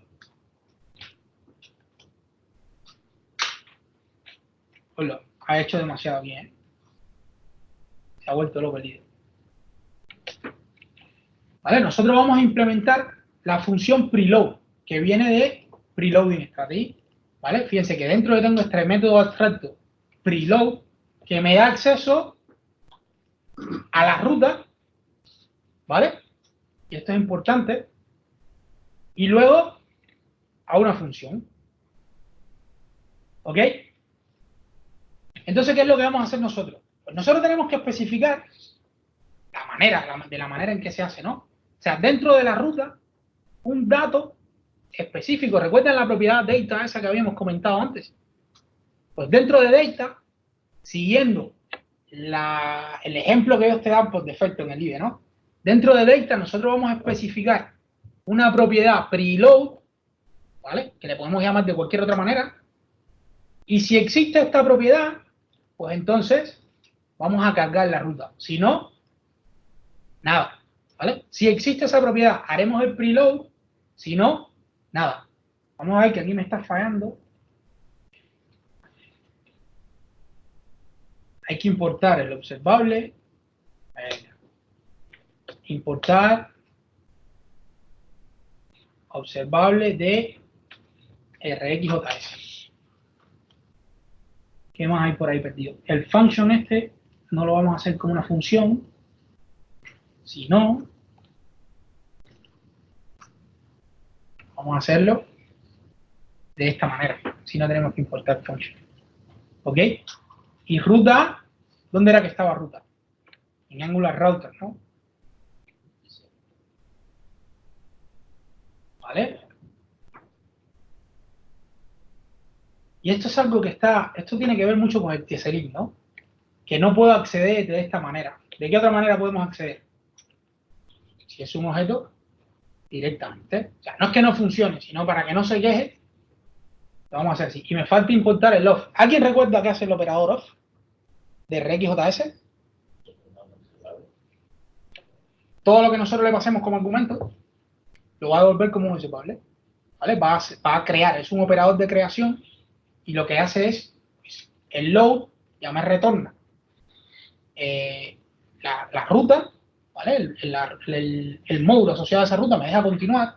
Pues lo ha hecho demasiado bien, ¿eh? Se ha vuelto loco el líder. ¿Vale? Nosotros vamos a implementar la función preload, que viene de preloading strategy, ¿vale? Fíjense que dentro de tengo este método abstracto preload, que me da acceso a la ruta, ¿vale? Y esto es importante. Y luego a una función, ¿ok? Entonces, ¿qué es lo que vamos a hacer nosotros? Pues nosotros tenemos que especificar de la manera en que se hace, ¿no? O sea, dentro de la ruta, un dato específico. ¿Recuerdan la propiedad data esa que habíamos comentado antes? Pues dentro de data, siguiendo el ejemplo que ellos te dan por defecto en el IDE, ¿no? Dentro de data nosotros vamos a especificar una propiedad preload, ¿vale? Que le podemos llamar de cualquier otra manera. Y si existe esta propiedad, pues entonces vamos a cargar la ruta. Si no, nada, ¿vale? Si existe esa propiedad, haremos el preload. Si no, nada. Vamos a ver que aquí me está fallando. Hay que importar el observable. Importar observable de RxJS. ¿Qué más hay por ahí perdido? El function este no lo vamos a hacer como una función, sino vamos a hacerlo de esta manera, si no tenemos que importar function. ¿Ok? Y ruta, ¿dónde era que estaba ruta? En Angular Router, ¿no? ¿Vale? Y esto es algo que esto tiene que ver mucho con el TSLink, ¿no? Que no puedo acceder de esta manera. ¿De qué otra manera podemos acceder? Si es un objeto, directamente. O sea, no es que no funcione, sino para que no se queje, lo vamos a hacer así. Y me falta importar el off. ¿Alguien recuerda qué hace el operador off de RxJS? todo lo que nosotros le pasemos como argumento lo va a devolver como un executable, ¿vale? Va a crear, es un operador de creación y lo que hace es el load, ya me retorna la ruta, ¿vale? El módulo asociado a esa ruta me deja continuar,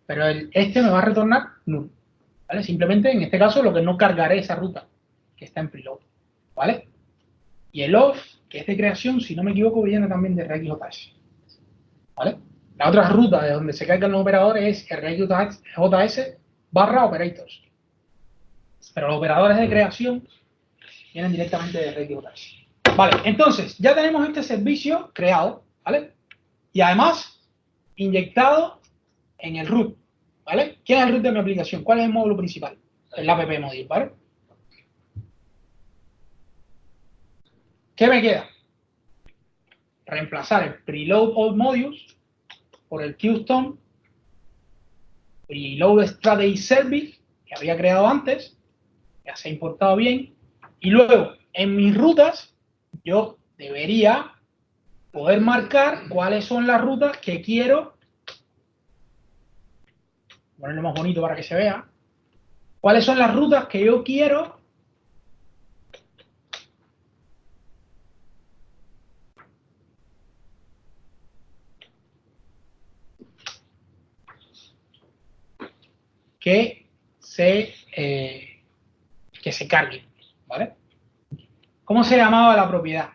pero este me va a retornar null, ¿vale? Simplemente en este caso lo que no cargaré esa ruta que está en preload, ¿vale? Y el off, que es de creación, si no me equivoco, viene también de RxJS, ¿vale? La otra ruta de donde se cargan los operadores es RxJS/operators. Pero los operadores de creación vienen directamente de RxJS. Vale, entonces, ya tenemos este servicio creado, ¿vale? Y además, inyectado en el root, ¿vale? ¿Quién es el root de mi aplicación? ¿Cuál es el módulo principal? El app module, ¿vale? ¿Qué me queda? Reemplazar el preload all modules por el custom preload strategy service que había creado antes, ya se ha importado bien, y luego en mis rutas yo debería poder marcar cuáles son las rutas que quiero, ponerlo más bonito para que se vea, cuáles son las rutas que yo quiero que se carguen, ¿vale? ¿Cómo se llamaba la propiedad?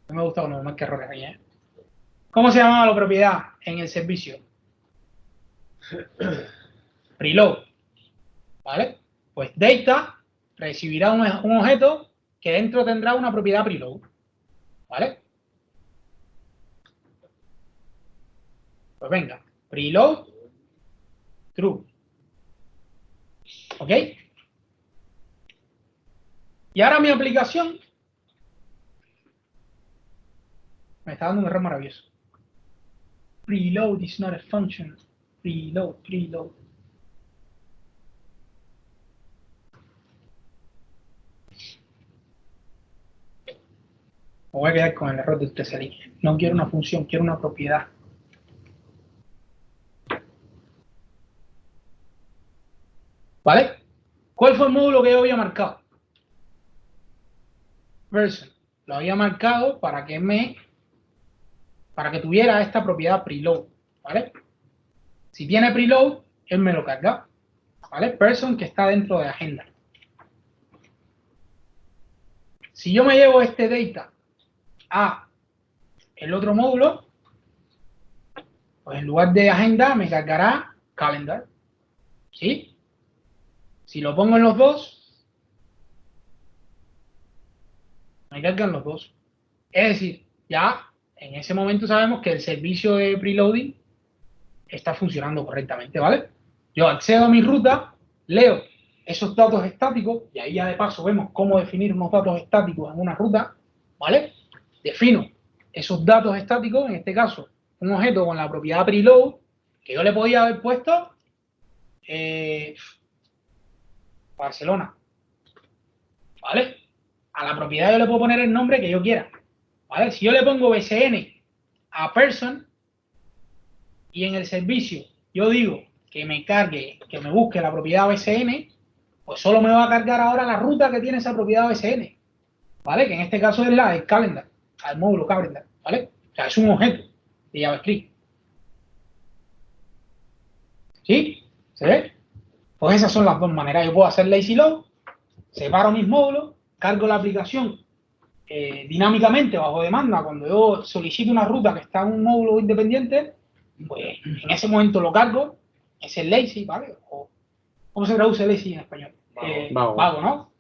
No me gusta cuando me marca errores ahí, ¿eh? ¿Cómo se llamaba la propiedad en el servicio? Preload, ¿vale? Pues data recibirá un objeto que dentro tendrá una propiedad preload, ¿vale? Pues venga, preload true, ¿ok? Y ahora mi aplicación me está dando un error maravilloso. Preload is not a function. Preload. Me voy a quedar con el error del TCLI. No quiero una función, quiero una propiedad. ¿Vale? ¿Cuál fue el módulo que yo había marcado? Person. Lo había marcado para que tuviera esta propiedad preload, ¿vale? Si tiene preload, él me lo carga, ¿vale? Person que está dentro de agenda. Si yo me llevo este data a el otro módulo, pues en lugar de agenda me cargará calendar, ¿sí? Si lo pongo en los dos, me cargan los dos. Es decir, ya en ese momento sabemos que el servicio de preloading está funcionando correctamente, ¿vale? Yo accedo a mi ruta, leo esos datos estáticos, y ahí ya de paso vemos cómo definir unos datos estáticos en una ruta, ¿vale? Defino esos datos estáticos, en este caso, un objeto con la propiedad preload, que yo le podía haber puesto Barcelona, ¿vale? A la propiedad yo le puedo poner el nombre que yo quiera, ¿vale? Si yo le pongo BCN a person y en el servicio yo digo que me cargue, que me busque la propiedad BCN, pues solo me va a cargar ahora la ruta que tiene esa propiedad BCN, ¿vale? Que en este caso es la del calendar, al módulo calendar, ¿vale? O sea, es un objeto de JavaScript. ¿Sí? ¿Se ve? Pues esas son las dos maneras. Yo puedo hacer lazy load, separo mis módulos, cargo la aplicación dinámicamente bajo demanda. Cuando yo solicito una ruta que está en un módulo independiente, pues en ese momento lo cargo, es el lazy, ¿vale? O, ¿cómo se traduce lazy en español? Vago, ¿no?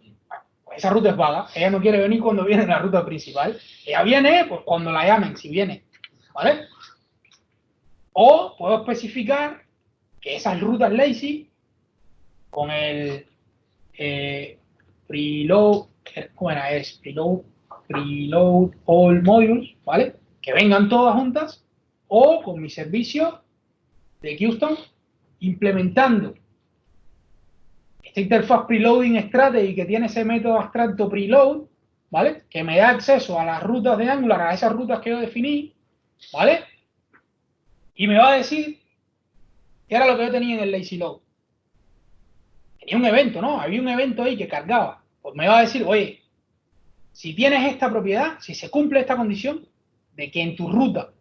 Pues esa ruta es vaga. Ella no quiere venir cuando viene la ruta principal. Ella viene pues cuando la llamen, si viene, ¿vale? O puedo especificar que esas rutas lazy con el preload, ¿cómo era? Es preload all modules, ¿vale? Que vengan todas juntas, o con mi servicio de custom implementando esta interfaz preloading strategy que tiene ese método abstracto preload, ¿vale? Que me da acceso a las rutas de Angular, a esas rutas que yo definí, ¿vale? Y me va a decir qué era lo que yo tenía en el lazy load. Tenía un evento, ¿no? Había un evento ahí que cargaba. Pues me va a decir, oye, si tienes esta propiedad, si se cumple esta condición de que en tu ruta,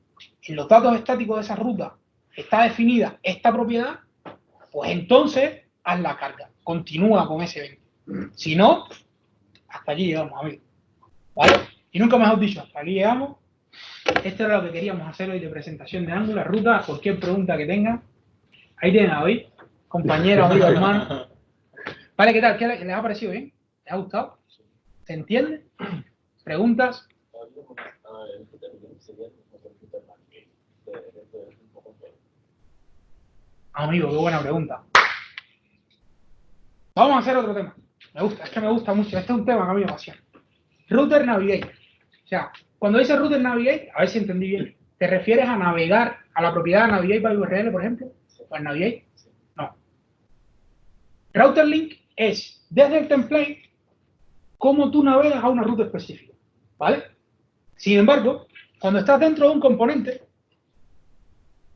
en los datos estáticos de esa ruta, está definida esta propiedad, pues entonces haz la carga. Continúa con ese evento. Si no, hasta allí llegamos, amigos. ¿Vale? Y nunca mejor dicho, hasta aquí llegamos. Esto era lo que queríamos hacer hoy de presentación de Angular, ruta, cualquier pregunta que tengan. Ahí tienen a hoy, compañero, amigo, hermano. Vale, ¿qué tal? ¿Qué les ha parecido bien? ¿Les ha gustado? ¿Se entiende? ¿Preguntas? Amigo, qué buena pregunta. Vamos a hacer otro tema. Me gusta, es que me gusta mucho. Este es un tema que a mí me apasiona. Router Navigate. O sea, cuando dices Router Navigate, a ver si entendí bien, ¿te refieres a navegar a la propiedad Navigate by URL, por ejemplo? ¿O al Navigate? No. Router Link es, desde el template, cómo tú navegas a una ruta específica. ¿Vale? Sin embargo, cuando estás dentro de un componente,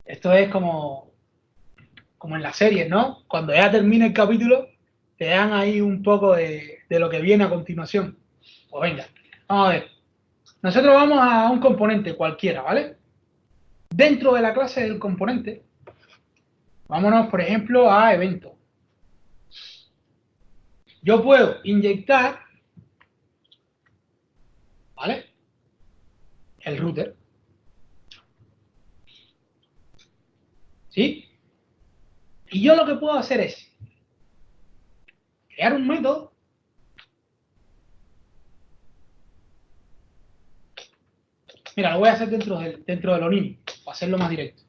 esto es como en las series, ¿no? Cuando ya termina el capítulo, te dan ahí un poco de lo que viene a continuación. Pues venga, vamos a ver. Nosotros vamos a un componente cualquiera, ¿vale? Dentro de la clase del componente, vámonos, por ejemplo, a evento. Yo puedo inyectar, ¿vale? El router. ¿Sí? Y yo lo que puedo hacer es crear un método Mira, lo voy a hacer dentro del ONIMI, para hacerlo más directo.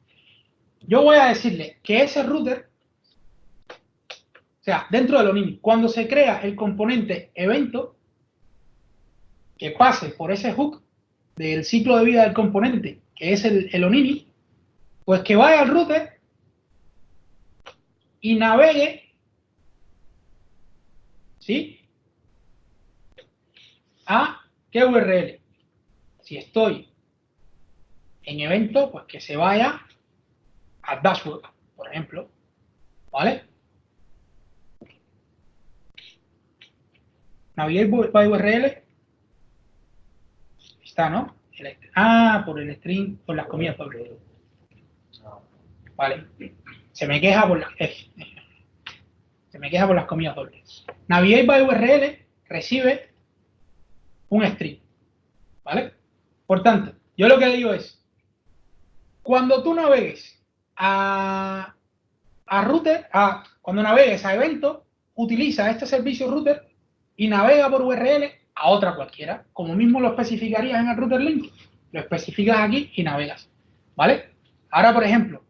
Yo voy a decirle que ese router, o sea, dentro del ONIMI, cuando se crea el componente evento, que pase por ese hook del ciclo de vida del componente, que es el ONIMI, pues que vaya al router y navegue, ¿sí? A qué URL. Si estoy en evento, pues que se vaya a dashboard, por ejemplo, ¿vale? Navigate by URL está, ¿no? Por el string, por las comillas dobles. Vale. Se me queja por las comillas dobles. Navigate by URL recibe un string, ¿vale? Por tanto, yo lo que le digo es, cuando tú navegues a router, cuando navegues a evento, utiliza este servicio router y navega por URL a otra cualquiera, como mismo lo especificarías en el router link, lo especificas aquí y navegas, ¿vale? Ahora, por ejemplo,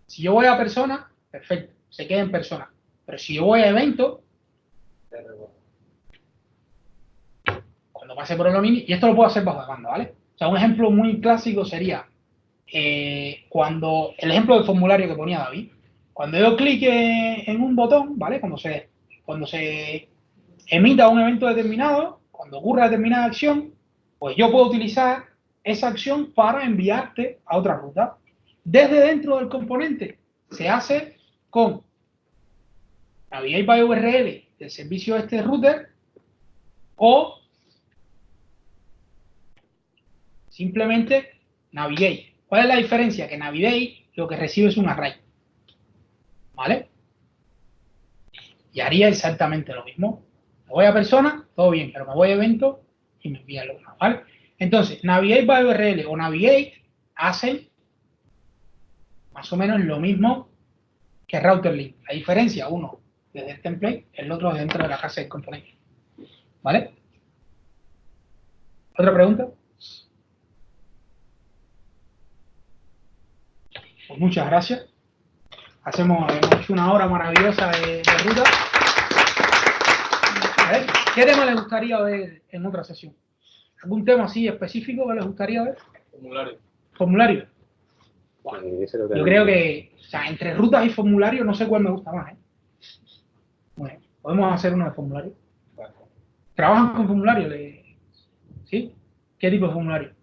si yo voy a persona, perfecto, se queda en persona, pero si yo voy a evento, cuando pase por el ONIMI, y esto lo puedo hacer bajo demanda, ¿vale? O sea, un ejemplo muy clásico sería cuando el ejemplo del formulario que ponía David, cuando yo clique en un botón, ¿vale? Cuando se emita un evento determinado, cuando ocurra determinada acción, pues yo puedo utilizar esa acción para enviarte a otra ruta. Desde dentro del componente se hace con Navigate by URL del servicio este router o simplemente Navigate. ¿Cuál es la diferencia? Que Navigate lo que recibe es un array, ¿vale? Y haría exactamente lo mismo. Me voy a persona, todo bien, pero me voy a evento y me envía lo demás, ¿vale? Entonces, Navigate by URL o Navigate hacen más o menos lo mismo que Router Link. La diferencia, uno desde el template, el otro dentro de la clase del componente, ¿vale? ¿Otra pregunta? Pues muchas gracias. Hemos hecho una hora maravillosa de ruta. A ver, ¿qué tema les gustaría ver en otra sesión? ¿Algún tema así específico que les gustaría ver? Formulario. ¿Formulario? Bueno, yo creo que, o sea, entre rutas y formulario, no sé cuál me gusta más, ¿eh? Bueno, podemos hacer uno de formulario. ¿Trabajan con formulario? ¿Sí? ¿Qué tipo de formulario?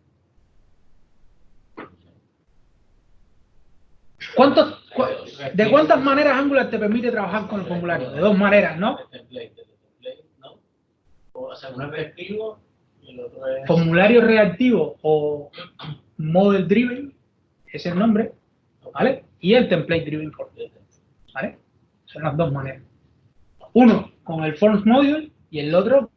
¿De cuántas maneras Angular te permite trabajar con el formulario? De dos maneras, ¿no? ¿no? O sea, uno es reactivo y el otro es... Formulario reactivo o model driven, es el nombre, ¿vale? Y el template driven form, ¿vale? Son las dos maneras. Uno con el forms module y el otro